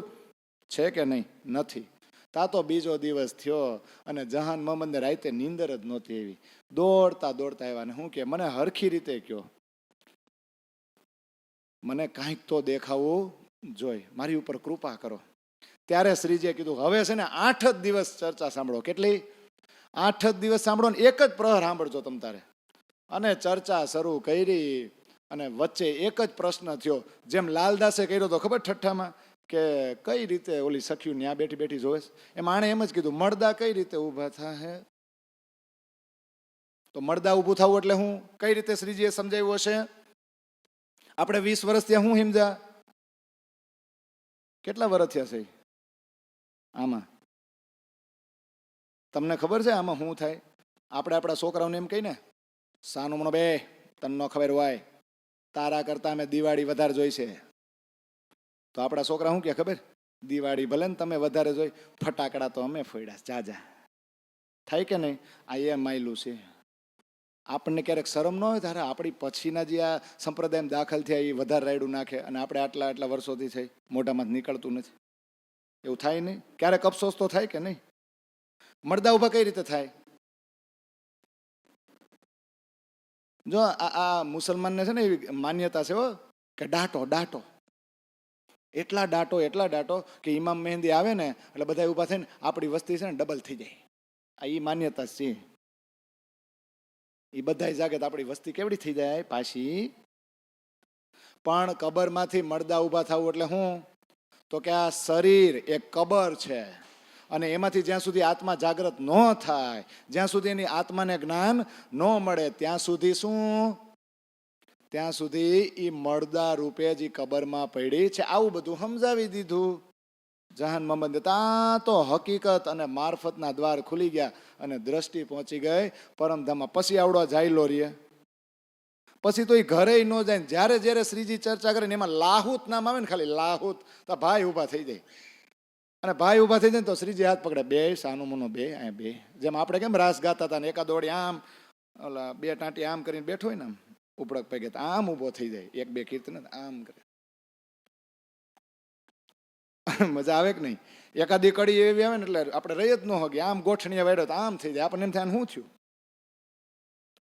છે કે નહીં? નથી. તા તો બીજો દિવસ થયો અને જહાન મોહમ્મદને રાતે નીંદર જ નહોતી એવી. દોડતા દોડતા આવ્યા ને હું કે મને હરખી રીતે કયો, મને કાંઈક તો દેખાવું જોઈ, મારી ઉપર કૃપા કરો. ત્યારે શ્રીજીએ કીધું હવે છે ને 8 જ દિવસ ચર્ચા સાંભળો. કેટલી? 8 જ દિવસ સાંભળો ને 1 જ પ્રહર સાંભળજો તમ તારે. અને ચર્ચા શરૂ કરી અને વચ્ચે એક જ પ્રશ્ન થયો, જેમ લાલદાસે કર્યો તો ખબર ઠઠ્ઠામાં કે કઈ રીતે ઓલી સખ્યું ન્યા બેઠી બેઠી જોવે, એમ આણે એમ જ કીધું મળદા કઈ રીતે ઊભા થાય. તો મળદા ઊભું થવું એટલે હું કઈ રીતે શ્રીજીએ સમજાવ્યું હશે? આપણે 20 વર્ષ ત્યાં હું સમજા, કેટલા વર્ષ થયા છે આમાં? તમને ખબર છે આમાં શું થાય? આપણે આપણા છોકરાઓને એમ કહીને સાનું મનો બે, તને ન ખબર હોય, તારા કરતા અમે દિવાળી વધારે જોઈ છે. તો આપણા છોકરા શું કે ખબર? દિવાળી ભલે ને તમે વધારે જોઈ, ફટાકડા તો અમે ફોડ્યા જાજા. થાય કે નહીં? આ એ માયલું છે. આપણને ક્યારેક શરમ ન હોય તારે આપણી પછીના જે આ સંપ્રદાયમાં દાખલ થયા એ વધારે રાયડું નાખે અને આપણે આટલા આટલા વર્ષોથી થઈ મોઢામાં નીકળતું નથી. એવું થાય નહીં? ક્યારેક અફસોસ તો થાય કે નહીં? મળદા ઉભા કઈ રીતે થાય? જો આ મુસલમાનને છે ને એવી માન્યતા છે કે ડાટો ડાટો, એટલા ડાટો કે ઇમામ મહેંદી આવે ને એટલે બધા ઊભા થઈને આપણી વસ્તી છે ને ડબલ થઈ જાય. આ એ માન્યતા છે. એ બધા જાગે તો આપણી વસ્તી કેવડી થઈ જાય પાછી. પણ કબરમાંથી મળદા ઊભા થવું એટલે શું? તો કે આ શરીર એક કબર છે અને એમાંથી જ્યાં સુધી આત્મા જાગૃત ન થાય, જ્યાં સુધી એની આત્માને જ્ઞાન ન મળે ત્યાં સુધી શું? ત્યાં સુધી એ મળદા રૂપે જ કબરમાં પડી છે. આવું બધું સમજાવી દીધું જહાન મોહમ્મદ. ત્યાં તો હકીકત અને મારફતના દ્વાર ખુલી ગયા અને દ્રષ્ટિ પહોંચી ગઈ પરમધામમાં. પછી આવડો જાયલો રે, પછી તો એ ઘરે ન જાય. જ્યારે જ્યારે શ્રીજી ચર્ચા કરે ને એમાં લાહુત નામ આવે ને, ખાલી લાહુત, તો ભાઈ ઊભા થઈ જાય. અને ભાઈ ઊભા થઈ જાય ને તો શ્રીજી હાથ પકડે, બે સાનું મનો બે, આ બે. જેમ આપણે કેમ રાસ ગાતા હતા ને એકા દોડી આમ ઓલા 2 ટાંટી આમ કરીને બેઠો હોય ને આમ ઉપડક પગે આમ ઊભો થઈ જાય. 1-2 કીર્તન આમ કરે. મજા આવે કે નહીં? એકાદી કડી એવી આવે ને એટલે આપણે રહી જ ન હોગી. આમ ગોઠણીયા વાળ્યો તો આમ થઈ જાય. આપણને એમ થાય શું થયું?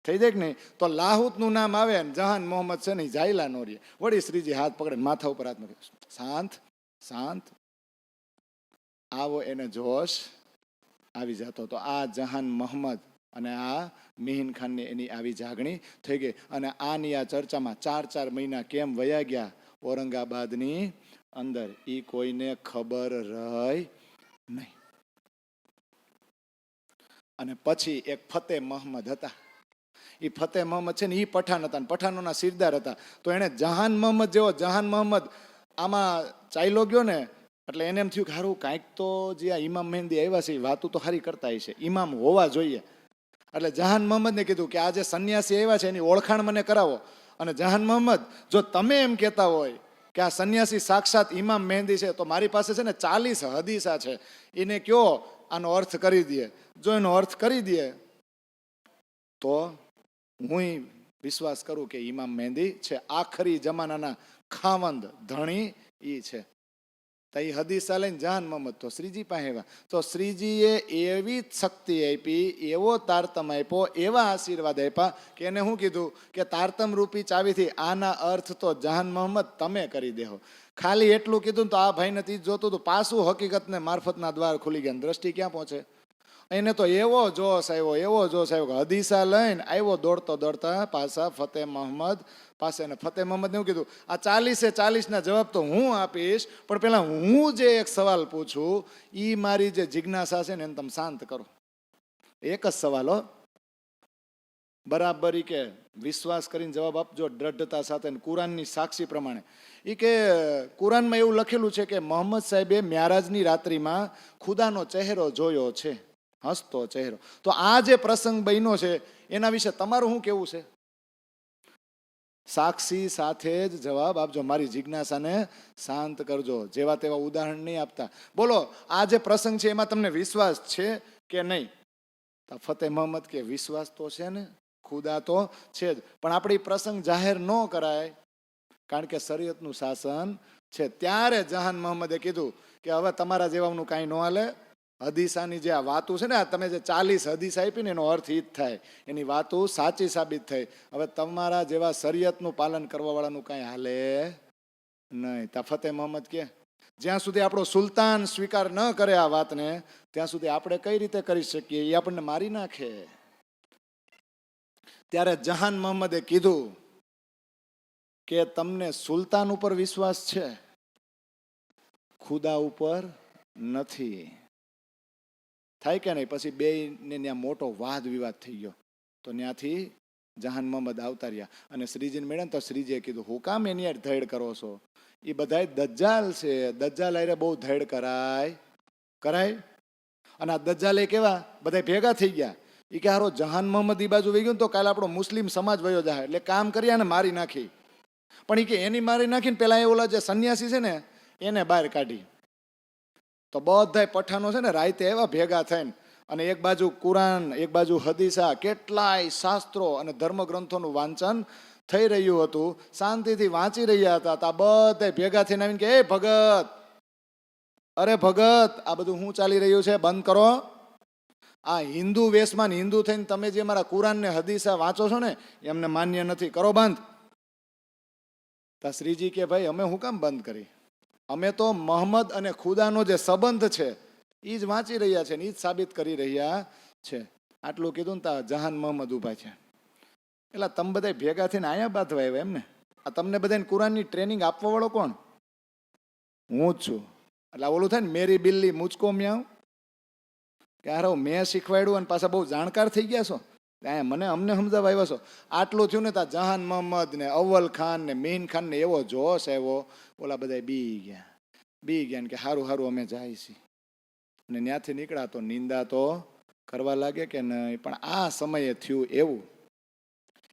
થઈ જાય કે નહીં? તો લાહુતનું નામ આવે ને જહાન મોહમ્મદ છે ને જાયલા નો રે. વળી શ્રીજી હાથ પકડે માથા ઉપર હાથ મૂકે, શાંત શાંત. આવો એને જોશ આવી જતો. તો આ જહાન મોહમ્મદ અને આ મિહિન ખાનની એની આવી જાગણી થઈ ગઈ. અને આની આ ચર્ચામાં 4 મહિના કેમ વયા ગયા ઔરંગાબાદની અંદર એ કોઈને ખબર રહી નહીં. અને પછી એક ફતેહ મહમ્મદ હતા. એ ફતેહ મહમ્મદ છે ને એ પઠાણ હતા, પઠાણોના સિરદાર હતા. તો એણે જહાન મહમ્મદ જેવો જહાન મહમ્મદ આમાં ચાલ્યો ગયો ને, એટલે એને એમ થયું કે સારું કાંઈક તો જે આ ઇમામ મહેંદી આવ્યા છે એ વાતું તો સારી કરતા હશે, ઇમામ હોવા જોઈએ. એટલે જહાન મહમ્મદને કીધું કે આ જે સંન્યાસી આવ્યા છે એની ઓળખાણ મને કરાવો. અને જહાન મહમ્મદ, જો તમે એમ કહેતા હોય કે આ સંન્યાસી સાક્ષાત ઇમામ મહેંદી છે તો મારી પાસે છે ને 40 હદીસા છે, એને કયો આનો અર્થ કરી દે. જો એનો અર્થ કરી દે તો હું વિશ્વાસ કરું કે ઇમામ મહેંદી છે, આખરી જમાનાના ખાવંદ ધણી ઈ છે. તો એ હદીસા લઈને જહાન મહમ્મદ તો શ્રીજી પાસે આવ્યા. તો શ્રીજીએ એવી શક્તિ આપી, એવો તારતમ આપ્યો, એવા આશીર્વાદ આપ્યા કે એને શું કીધું કે તારતમ રૂપી ચાવીથી આના અર્થ તો જહાન મહમ્મદ તમે કરી દેહો. ખાલી એટલું કીધું તો આ ભાઈને તી જોતું હતું, પાછું હકીકતને મારફતના દ્વાર ખુલી ગયા, દ્રષ્ટિ ક્યાં પહોંચે. એને તો એવો જોશ આવ્યો કે હદીસા લઈને આવ્યો દોડતો દોડતા પાછા ફતેહ મહમ્મદ પાસે. ને ફતેહ મહમ્મદને એવું કીધું આ 40 જવાબ તો હું આપીશ, પણ પેલા હું જે એક સવાલ પૂછું એ મારી જે જિજ્ઞાસા છે ને એને તમે શાંત કરો. એક જ સવાલ હો, બરાબર કે વિશ્વાસ કરીને જવાબ આપજો દ્રઢતા સાથે, કુરાનની સાક્ષી પ્રમાણે. એ કે કુરાનમાં એવું લખેલું છે કે મોહમ્મદ સાહેબે મ્યારાજની રાત્રિમાં ખુદાનો ચહેરો જોયો છે, હસતો ચહેરો. તો આ જે પ્રસંગ બન્યો છે એના વિશે તમારું શું કેવું છે? સાક્ષી સાથે જ જવાબ આપજો, મારી જિજ્ઞાસાને શાંત કરજો, જેવા તેવા ઉદાહરણ નહીં આપતા. બોલો આ જે પ્રસંગ છે એમાં તમને વિશ્વાસ છે કે નહીં? તો ફતેહ મહમ્મદ કે વિશ્વાસ તો છે ને, ખુદા તો છે જ, પણ આપણે પ્રસંગ જાહેર ન કરાય કારણ કે શરીયતનું શાસન છે. ત્યારે જહાન મહમ્મદે કીધું કે હવે તમારા જેવાનું કાંઈ ન હાલે. હદીસાની જે આ વાતો છે ને, આ તમે જે 40 હદીસા આપી ને એનો અર્થ ઈ જ થાય, એની વાતો સાચી સાબિત થઈ. હવે તમારા જેવા શરીયતનું પાલન કરવા વાળાનું કાંઈ હાલે નહીં. તા ફતેહ મહમ્મદ કે જ્યાં સુધી આપણો સુલતાન સ્વીકાર ન કરે આ વાતને ત્યાં સુધી આપણે કઈ રીતે કરી શકીએ, એ આપણને મારી નાખે. ત્યારે જહાન મહમ્મદે કીધું કે તમને સુલતાન ઉપર વિશ્વાસ છે, ખુદા ઉપર નથી. થાય કે નહીં? પછી બેયને ત્યાં મોટો વાદ વિવાદ થઈ ગયો. તો ત્યાંથી જહાન મહમ્મદ આવતા રહ્યા અને શ્રીજીને મળ્યા. તો શ્રીજીએ કીધું હું કામ એની યાર ધૈડ કરો છો? એ બધા દજ્જાલ છે, દજ્જાલ આરે બહુ ધૈડ કરાય. અને આ દજ્જાલે કેવા બધા ભેગા થઈ ગયા. એ કે હારો જહાન મહમ્મદ એ બાજુ વહી ગયું તો કાલે આપણો મુસ્લિમ સમાજ વયો જાય, એટલે કામ કર્યા ને મારી નાખી. પણ એ કે એની મારી નાખીને પેલા એ ઓલા જે સંન્યાસી છે ને એને બહાર કાઢી. તો બધા પઠાનો છે ને રાતે એવા ભેગા થઈને, અને એક બાજુ કુરાન, એક બાજુ હદીસા, કેટલાય શાસ્ત્રો અને ધર્મગ્રંથોનું વાંચન થઈ રહ્યું હતું. શાંતિથી વાંચી રહ્યા હતા. આ બધા ભેગા થઈને આવીને કે એ ભગત, અરે ભગત, આ બધું શું ચાલી રહ્યું છે? બંધ કરો. આ હિન્દુ વેશમાં હિન્દુ થઈને તમે જે મારા કુરાન ને હદીસા વાંચો છો ને એમને માન્ય નથી, કરો બંધ. તા શ્રીજી કે ભાઈ અમે હું કામ બંધ કરી? અમે તો મોહમ્મદ અને ખુદાનો જે સંબંધ છે એ જ વાંચી રહ્યા છે ને એ જ સાબિત કરી રહ્યા છે. આટલું કીધું ને તા જહાન મહમ્મદ ઉભા છે. એટલે તમે બધા ભેગા થઈને અહીંયા બાંધવા આવ્યા એમ ને? આ તમને બધાને કુરાનની ટ્રેનિંગ આપવા વાળો કોણ? હું જ છું. એટલે ઓલું થાય ને મેરી બિલ્લી મુચકો મ્યાઉ, કે હારો મેં શીખવાડ્યું અને પાછા બહુ જાણકાર થઈ ગયા છો, મને અમને સમજાવવા આવ્યા છો. આટલું થયું ને તા જહાન મહમ્મદ ને અવ્વલ ખાન ને મીન ખાન ને એવો જોશ આવ્યો. ઓલા બધા બી ગયા ને કે હારું અમે જાય છીએ. અને ત્યાંથી નીકળ્યા તો નિંદા તો કરવા લાગે કે નહીં. પણ આ સમયે થયું એવું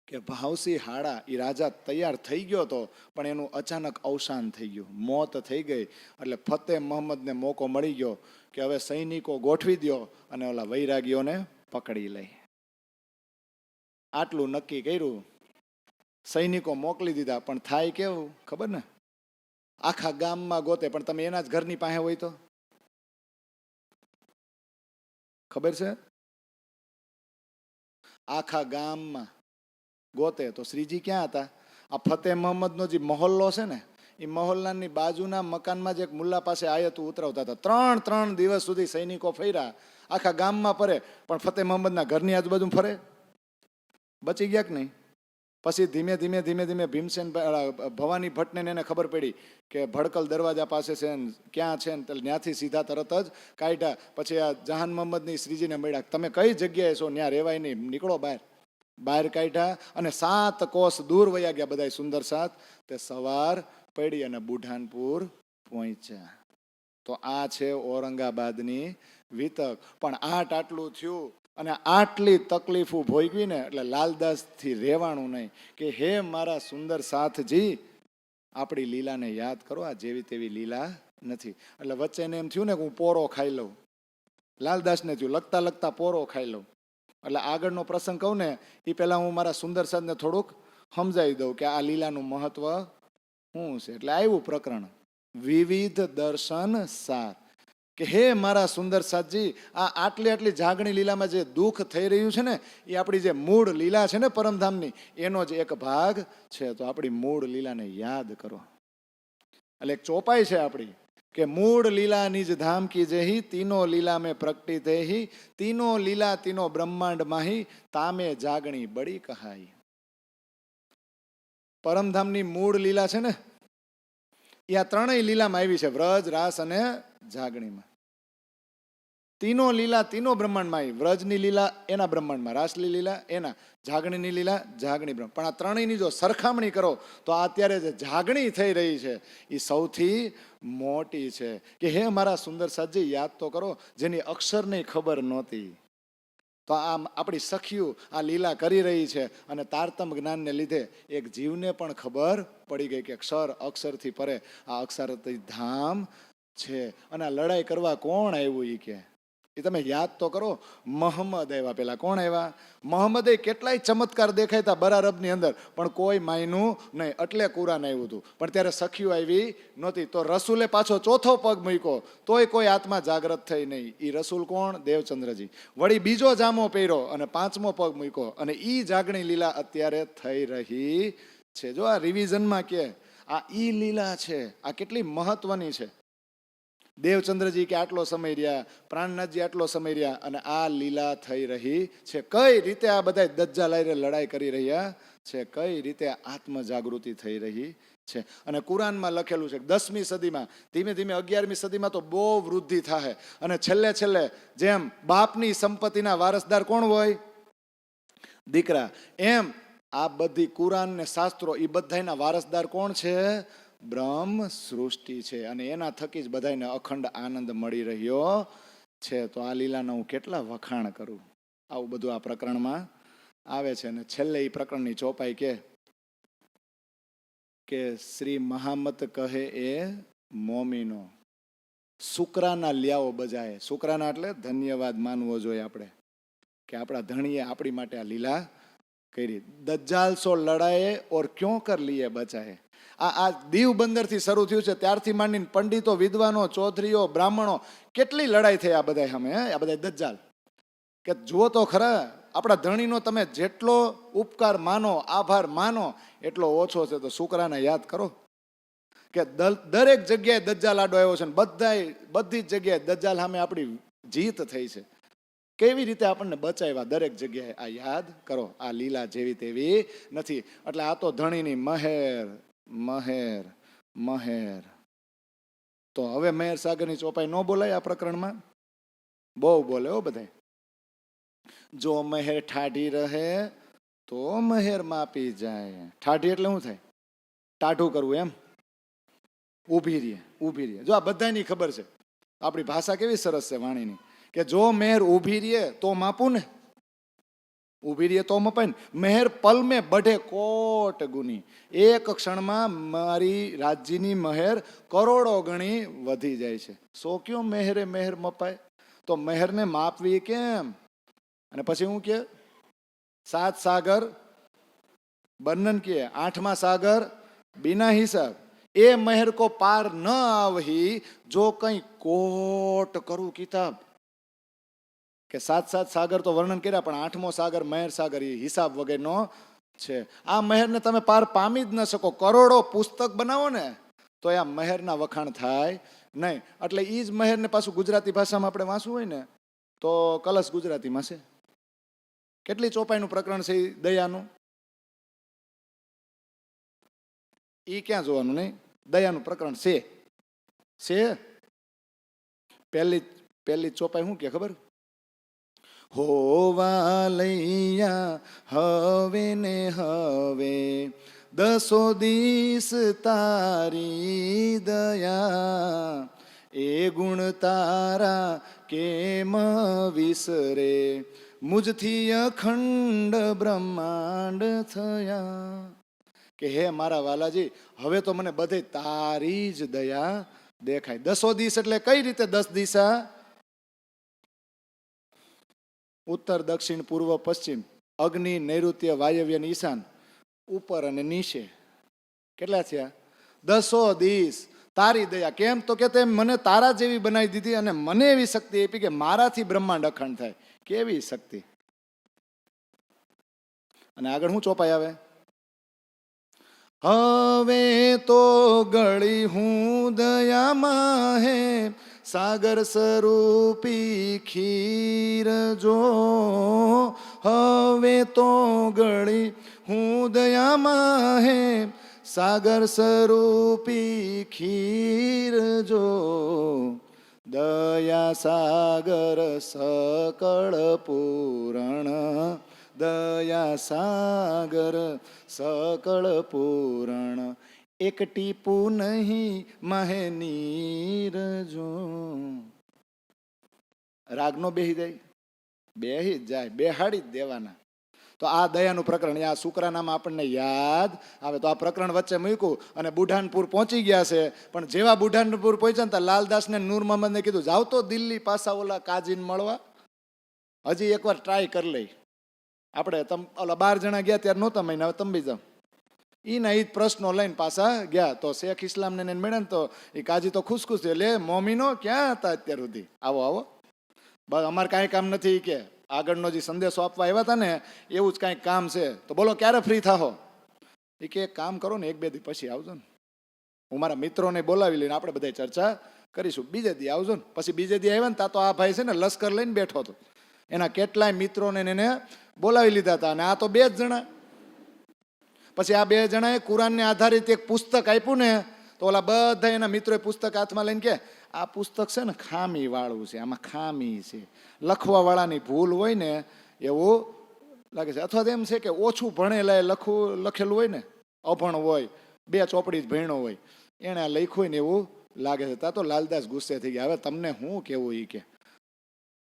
કે ભાવસી હાડા એ રાજા તૈયાર થઈ ગયો હતો, પણ એનું અચાનક અવસાન થઈ ગયું, મોત થઈ ગઈ. એટલે ફતેહ મહમ્મદને મોકો મળી ગયો કે હવે સૈનિકો ગોઠવી દો અને ઓલા વૈરાગીઓને પકડી લઈ. આટલું નક્કી કર્યું, સૈનિકો મોકલી દીધા. પણ થાય કેવું ખબર ને? આખા ગામમાં ગોતે, પણ તમે એના જ ઘરની પાસે હોય તો ખબર છે? આખા ગામમાં ગોતે તો શ્રીજી ક્યાં હતા? આ ફતેહ મહમ્મદનો જે મહોલ્લો છે ને એ મહોલ્લાની બાજુના મકાનમાં જ એક મુલ્લા પાસે આયતું ઉતરવતા હતા. 3 દિવસ સુધી સૈનિકો ફર્યા, આખા ગામમાં ફરે, પણ ફતેહ મહમ્મદના ઘરની આજુબાજુ ફરે. બચી ગયા કે નહીં? પછી ધીમે ધીમે ધીમે ધીમે ભીમસેન ભવાની ભટ્ટને એને ખબર પડી કે ભડકલ દરવાજા પાસે છે ને ક્યાં છે ને ત્યાંથી સીધા તરત જ કાઢ્યા. પછી આ જહાન મહમ્મદની શ્રીજીને મળ્યા, તમે કઈ જગ્યાએ છો, ત્યાં રહેવાય નહીં, નીકળો બહાર કાઢ્યા અને 7 કોસ દૂર વયા ગયા બધા સુંદર સાથ. તે સવાર પડી અને બુઢાનપુર પહોંચ્યા. તો આ છે ઔરંગાબાદની વિતક. પણ આટલું થયું અને આટલી તકલીફો ભોગવી ને એટલે લાલદાસથી રહેવાનું નહીં કે હે મારા સુંદર સાથજી, આપણી લીલાને યાદ કરો, આ જેવી તેવી લીલા નથી. એટલે વચ્ચે એને એમ થયું ને કે હું પોરો ખાઈ લઉં. લાલદાસને થયું લખતા લખતા પોરો ખાઈ લઉં. એટલે આગળનો પ્રસંગ કહું ને એ પહેલાં હું મારા સુંદર સાથને થોડુંક સમજાવી દઉં કે આ લીલાનું મહત્વ શું છે. એટલે આવ્યું પ્રકરણ વિવિધ દર્શન સાથ કે હે મારા સુંદર સાથજી, આ આટલી જાગણી લીલામાં જે દુઃખ થઈ રહ્યું છે ને એ આપણી જે મૂળ લીલા છે ને પરમધામની, એનો જ એક ભાગ છે. તો આપણી મૂળ લીલાને યાદ કરો. એટલે એક ચોપાઈ છે આપણી કે મૂળ લીલા નિજ ધામ કી જેહી, તીનો લીલા में प्रकटी तेही, तीनो લીલા तीनो બ્રહ્માંડ માહી, તામે જાગણી બડી કહાઈ. પરમધામની મૂળ લીલા છે ને એ આ ત્રણેય લીલામાં આવી છે, વ્રજ, રાસ અને જાગણીમાં. તીનો લીલા તીનો બ્રહ્માંડમાં, વ્રજની લીલા એના બ્રહ્માંડમાં, રાસની લીલા એના, જાગણીની લીલા જાગણી બ્રહ્માંડ. પણ આ ત્રણેયની જો સરખામણી કરો તો અત્યારે જે જાગણી થઈ રહી છે એ સૌથી મોટી છે. કે હે મારા સુંદર સાજી, યાદ તો કરો, જેની અક્ષરની ખબર નહોતી, તો આમ આપણી સખીઓ આ લીલા કરી રહી છે અને તારતમ જ્ઞાનને લીધે એક જીવને પણ ખબર પડી ગઈ કે અક્ષરથી પરે આ અક્ષરથી ધામ છે. અને આ લડાઈ કરવા કોણ આવ્યું એ કે એ તમે યાદ તો કરો. મોહમ્મદ આવ્યા. પેલા કોણ આવ્યા? મોહમ્મદે કેટલાય ચમત્કાર દેખાયતા બરારબની અંદર, પણ કોઈ માયનું નહીં. એટલે કુરાન આવ્યું હતું, પણ ત્યારે સખીઓ આવી નહોતી. તો રસૂલે પાછો ચોથો પગ મૂક્યો, તોય કોઈ આત્મા જાગૃત થઈ નહીં. એ રસૂલ કોણ? દેવચંદ્રજી. વળી બીજો જામો પહેર્યો અને 5મો પગ મૂક્યો, અને ઈ જાગણી લીલા અત્યારે થઈ રહી છે. જો આ રિવિઝનમાં કે આ ઈ લીલા છે, આ કેટલી મહત્વની છે. દેવચંદ્રજી કે આટલો સમય રહ્યા, પ્રાણનાથજી આટલો સમય રહ્યા, અને આ લીલા થઈ રહી છે. કઈ રીતે આ બધા દજ્જાલ લડાઈ કરી રહ્યા છે, કઈ રીતે આત્મ જાગૃતિ થઈ રહી છે. અને કુરાનમાં લખેલું છે 10મી સદીમાં, ધીમે ધીમે 11મી સદીમાં તો બહુ વૃદ્ધિ થાય, અને છેલ્લે જેમ બાપની સંપત્તિના વારસદાર કોણ હોય? દીકરા. એમ આ બધી કુરાન ને શાસ્ત્રો એ બધાના વારસદાર કોણ છે? બ્રહ્મ સૃષ્ટિ છે. અને એના થકી જ બધાને અખંડ આનંદ મળી રહ્યો છે. તો આ લીલાના હું કેટલા વખાણ કરું. આવું બધું આ પ્રકરણમાં આવે છે. અને છેલ્લે એ પ્રકરણની ચોપાઈ કે શ્રી મહામત કહે એ મોમીનો, શુક્રાના લ્યાઓ બજાય. શુક્રાના એટલે ધન્યવાદ માનવો જોઈએ આપણે કે આપણા ધણીએ આપણી માટે આ લીલા કરી. દજ્જાલ સો લડાએ ઓર ક્यों કર લીએ બચાએ. આ દીવ બંદરથી શરૂ થયું છે, ત્યારથી માંડીને પંડિતો, વિદ્વાનો, ચૌધરીઓ, બ્રાહ્મણો, કેટલી લડાઈ થઈ આ બધા સામે. આ બધા દજ્જાલ કે જુઓ તો ખરા, આપણા ધણીનો તમે જેટલો ઉપકાર માનો, આભાર માનો, એટલો ઓછો છે. તો શુક્રાને યાદ કરો કે દરેક જગ્યાએ દજ્જાલ આડો આવ્યો છે, બધી જ જગ્યાએ દજ્જાલ સામે આપણી જીત થઈ છે. કેવી રીતે આપણને બચાવ્યા દરેક જગ્યાએ આ યાદ કરો. આ લીલા જેવી તેવી નથી. એટલે આ તો ધણીની મહેર મહેર મહેર. તો હવે મહેર સાગરની ચોપાઈ ન બોલાય આ પ્રકરણમાં? બહુ બોલે હો બધા. જો મહેર ઠાઢી રહે તો મહેર માપી જાય. ઠાઢી એટલે શું થાય? ટાઢું કરવું એમ. ઊભી રહીએ. જો આ બધાની ખબર છે. આપણી ભાષા કેવી સરસ છે વાણીની, કે જો મહેર ઊભી રહીએ તો માપું ને, ઊભી રહીએ તો મપાય ને. મહેર પલ મેં બઢે કોટ ગુની. એક ક્ષણમાં મારી રાજ્યની મહેર કરોડો ગણી વધી જાય છે. સો ક્યો મહેરે મહેર મપાય. તો મહેરને માપવી કેમ? અને પછી હું કે 7 સાગર બંધન કે 8મા સાગર बिना हिसाब. ए महेर को पार न आवही जो कई कोट करू किताब. કે 7 સાગર તો વર્ણન કર્યા, પણ 8મો સાગર મહેર સાગર એ હિસાબ વગરનો છે. આ મહેરને તમે પાર પામી જ ન શકો. કરોડો પુસ્તક બનાવો ને તો આ મહેરના વખાણ થાય નહીં. એટલે એ જ મહેરને પાછું ગુજરાતી ભાષામાં આપણે વાંચવું હોય ને તો કલશ ગુજરાતીમાં છે. કેટલી ચોપાઈનું પ્રકરણ છે દયાનું. એ ક્યાં જોવાનું નહીં, દયાનું પ્રકરણ છે. પહેલી પહેલી ચોપાઈ શું કે ખબર? હોવા લૈયા હવે ને હવે, દસો દીસ તારી દયા, એ ગુણ તારા કેમ વિસરે, મુજથી અખંડ બ્રહ્માંડ થયા. કે હે મારા વાલાજી, હવે તો મને બધે તારી જ દયા દેખાય. 10 દિવસ એટલે કઈ રીતે 10 દિશા? ઉત્તર, દક્ષિણ, પૂર્વ, પશ્ચિમ, અગ્નિ, નૈઋત્ય, વાયવ્ય, ઈશાન, ઉપર અને નીચે. કેટલા થયા? 10 દિવસ તારી દયા. કેમ? તો કે તે મને તારા જેવી બનાવી દીધી અને મને એવી શક્તિ આપી કે મારાથી બ્રહ્માંડ અખંડ થાય. કેવી શક્તિ! અને આગળ શું ચોપાઈ આવે? હવે તો ગળી હું દયામાં હે, સાગર સ્વરૂપી ખીર જો. હવે તો ગળી હું દયામાં હે, સાગર સ્વરૂપી ખીર જો. દયા સાગર સકળ પૂરણ, દયા સાગર સકળ પૂરણ, એક ટીપું નહીં મહે નીરજો. રાગનો બેહી જાય? બેહી જ જાય, બેહાડી જ દેવાના. તો આ દયાનું પ્રકરણ, આ શુક્રાનામાં આપણને યાદ આવે. તો આ પ્રકરણ વચ્ચે મૂક્યું અને બુઢાનપુર પહોંચી ગયા છે. પણ જેવા બુઢાનપુર પહોંચ્યા ને લાલદાસને નૂર મોહમ્મદને કીધું, જાવ તો દિલ્હી પાછા ઓલા કાજીને મળવા, હજી એકવાર ટ્રાય કરી લઈ. આપણે ઓલા 12 જણા ગયા ત્યારે નહોતા મહિના, હવે તમે બી જાઓ. એના એ જ પ્રશ્નો લઈને પાછા ગયા. તો શેખ ઇસ્લામને મળ્યા ને તો એ કાજી તો ખુશ થયો, લે મોમીનો ક્યાં હતા અત્યાર સુધી, આવો આવો, બસ અમારે કાંઈ કામ નથી કે આગળનો જે સંદેશો આપવા આવ્યા હતા ને એવું જ કાંઈક કામ છે. તો બોલો ક્યારે ફ્રી થાહો? એ કે એક કામ કરો ને, 1-2 દી પછી આવજો ને, હું મારા મિત્રોને બોલાવી લઈને આપણે બધા ચર્ચા કરીશું. બીજે દી આવજો ને. પછી બીજે દી આવ્યા ને તા તો આ ભાઈ છે ને લશ્કર લઈને બેઠો હતો, એના કેટલાય મિત્રોને એને બોલાવી લીધા હતા. અને આ તો 2 જ જણા. પછી આ 2 જણાએ કુરાનને આધારિત એક પુસ્તક આપ્યું ને, તો ઓલા બધા એના મિત્રોએ પુસ્તક હાથમાં લઈને કે આ પુસ્તક છે ને ખામી વાળું છે, આમાં ખામી છે, લખવા વાળાની ભૂલ હોય ને એવું લાગે છે. અથવા તો એમ છે કે ઓછું ભણેલા લખેલું હોય ને, અભણ હોય, 2 ચોપડી જ ભણ્યો હોય, એને આ લખ્યું હોય ને એવું લાગે છે. તા તો લાલદાસ ગુસ્સે થઈ ગયા. હવે તમને શું કેવું? એ કે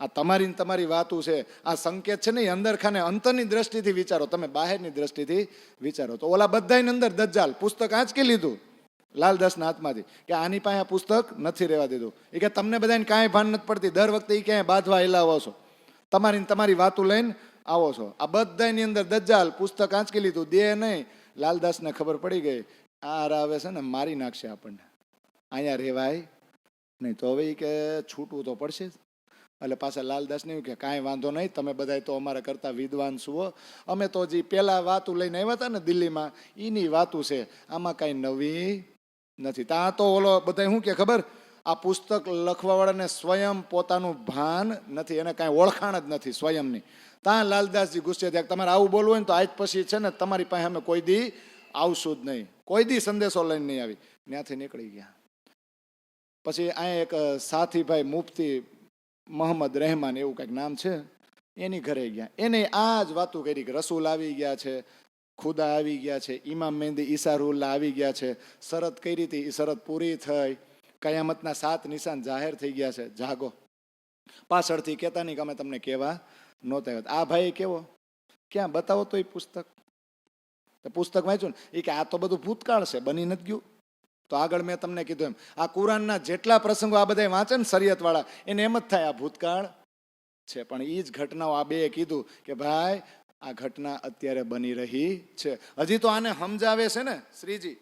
આ તમારી વાતું છે, આ સંકેત છે ને એ અંદર ખાને અંતરની દ્રષ્ટિથી વિચારો, તમે બહારની દ્રષ્ટિથી વિચારો. તો ઓલા બધાની અંદર દજ્જાલ પુસ્તક આંચકી લીધું લાલદાસના હાથમાંથી કે આની પાસે આ પુસ્તક નથી રહેવા દીધું. એ કે તમને બધાને કાંઈ ભાન નથી પડતી, દર વખતે એ ક્યાંય બાંધવા હિલાવો છો, તમારી વાતું લઈને આવો છો. આ બધાની અંદર દજ્જાલ પુસ્તક આંચકી લીધું, દે નહીં. લાલદાસને ખબર પડી ગઈ આ આવે છે ને મારી નાખશે આપણને, અહીંયા રહેવાય નહીં. તો હવે એ કે છૂટવું તો પડશે. એટલે પાછા લાલદાસને એવું કે કાંઈ વાંધો નહીં, તમે બધા તો અમારા કરતાં વિદ્વાન છો, અમે તો જે પહેલાં વાતું લઈને આવ્યા હતા ને દિલ્હીમાં એની વાતું છે, આમાં કાંઈ નવી નથી. ત્યાં તો ઓલો બધા શું કે ખબર, આ પુસ્તક લખવાવાળાને સ્વયં પોતાનું ભાન નથી, એને કાંઈ ઓળખાણ જ નથી સ્વયંની. ત્યાં લાલદાસજી ગુસ્સે થયા, તમારે આવું બોલવું હોય ને તો આજ પછી છે ને તમારી પાસે અમે કોઈ દી આવશું જ નહીં, કોઈ દી સંદેશો લઈને નહીં આવી. ત્યાંથી નીકળી ગયા. પછી અહીંયા એક સાથીભાઈ મુફતી મોહમ્મદ રહેમાન એવું કંઈક નામ છે, એની ઘરે ગયા. એને આ જ વાતું કરી કે રસૂલ આવી ગયા છે, ખુદા આવી ગયા છે, ઇમામ મહેંદી ઈસારુલ્લાહ આવી ગયા છે, શરત કરી હતી એ શરત પૂરી થઈ, કયામતના 7 નિશાન જાહેર થઈ ગયા છે, જાગો. પાછળથી કહેતા નહીં કે અમે તમને કહેવા નહોતા. આ ભાઈ કેવો, ક્યાં બતાવો તો એ પુસ્તક વાંચ્યું ને, એ કે આ તો બધું ભૂતકાળ છે, બની નથી ગયું. તો આગળ મેં તમને કીધું એમ આ કુરાનના જેટલા પ્રસંગો આ બધા વાંચે ને શરીયત વાળા, એને એમ જ થાય આ ભૂતકાળ છે. પણ એ જ ઘટનાઓ આ 2 કીધું કે ભાઈ આ ઘટના અત્યારે બની રહી છે. હજી તો આને સમજાવે છે ને શ્રીજી.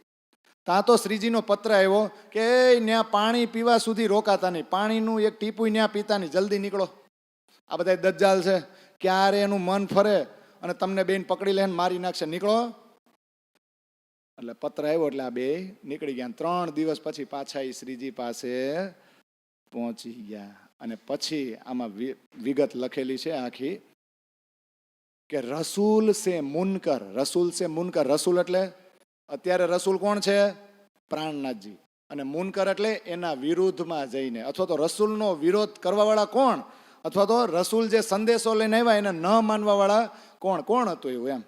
ત્યાં તો શ્રીજીનો પત્ર આવ્યો કે ત્યાં પાણી પીવા સુધી રોકાતા નહીં, પાણીનું એક ટીપું ત્યાં પીતા નહીં, જલ્દી નીકળો, આ બધા દજ્જાલ છે, ક્યારે એનું મન ફરે અને તમને બેન પકડી લે મારી નાખશે, નીકળો. એટલે પત્ર આવ્યો એટલે આ 2 નીકળી ગયા. 3 દિવસ પછી પાછા એ શ્રીજી પાસે પહોંચી ગયા. અને પછી આમાં વિગત લખેલી છે આખી કે રસૂલ સે મુનકર, રસૂલ સે મુનકર, રસૂલ એટલે અત્યારે રસૂલ કોણ છે? પ્રાણનાથજી. અને મુનકર એટલે એના વિરુદ્ધમાં જઈને, અથવા તો રસૂલનો વિરોધ કરવાવાળા કોણ, અથવા તો રસૂલ જે સંદેશો લઈને આવ્યા એને ન માનવાવાળા કોણ કોણ હતું એવું એમ.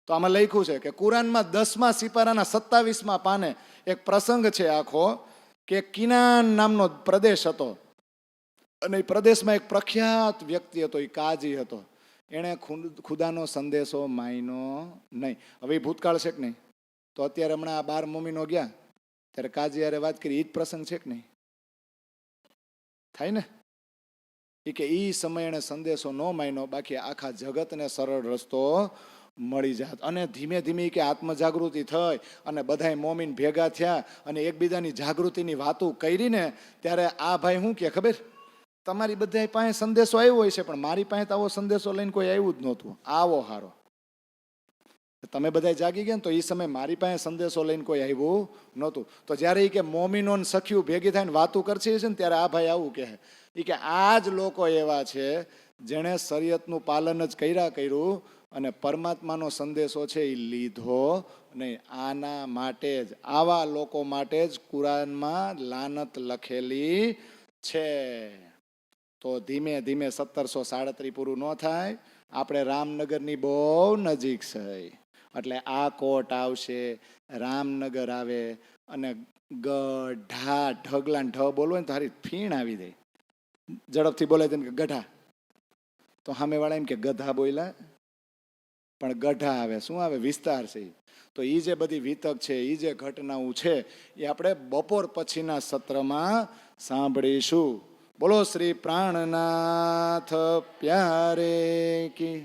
તો આમાં લખ્યું છે કે કુરાનમાં 10મા સિપારાના 27મા પાને એક પ્રસંગ છે આખો, કે કિનાન નામનો પ્રદેશ હતો અને એ પ્રદેશમાં એક પ્રખ્યાત વ્યક્તિ હતો, એ કાજી હતો. એણે ખુદાનો સંદેશો માન્યો નહીં. હવે એ ભૂતકાળ છે કે નહીં? તો અત્યારે હમણાં આ 12 મોમીનો ગયા ત્યારે કાજી યારે વાત કરી, એ જ પ્રસંગ છે કે નહીં? થાય ને? એ કે એ સમયે એણે સંદેશો ન માન્યો, બાકી આખા જગતને સરળ રસ્તો મળી જાત. અને ધીમે ધીમે કે આત્મજાગૃતિ થઈ અને બધાય મોમીન ભેગા થયા અને એકબીજાની જાગૃતિની વાતો કરીને ત્યારે આ ભાઈ શું કે ખબર, તમારી બધા પાસે સંદેશો આવ્યો હોય છે પણ મારી પાસે તો આવો સંદેશો લઈને કોઈ આવ્યું જ નહોતું. આવો હારો તમે બધા જાગી ગયા ને, તો એ સમય મારી પાસે સંદેશો લઈને કોઈ આવ્યું નહોતું. તો જ્યારે એ કે મોમીનો સખ્યું ભેગી થઈને વાતું કરશે છે ને, ત્યારે આ ભાઈ આવું કહે કે આ જ લોકો એવા છે જેણે શરીયતનું પાલન જ કર્યું અને પરમાત્માનો સંદેશો છે એ લીધો નહીં. આના માટે જ, આવા લોકો માટે જ કુરાનમાં લાનત લખેલી છે. તો ધીમે ધીમે 1737 પૂરું ન થાય, આપણે રામનગરની બહુ નજીક છે. એટલે આ કોટ આવશે, રામનગર આવે અને ગઢા, ઢગલા ઢ બોલવો ને તારી ફીણ આવી જાય. ઝડપથી બોલે તેમ કે ગઢા, તો સામેવાળા એમ કે ગધા બોલ્યા, પણ ગઢા આવે. શું આવે? વિસ્તાર છે. તો એ જે બધી વિતક છે, એ જે ઘટનાઓ છે એ આપણે બપોર પછીના સત્રમાં સાંભળીશું. બોલો શ્રી પ્રાણનાથ પ્યારે કી.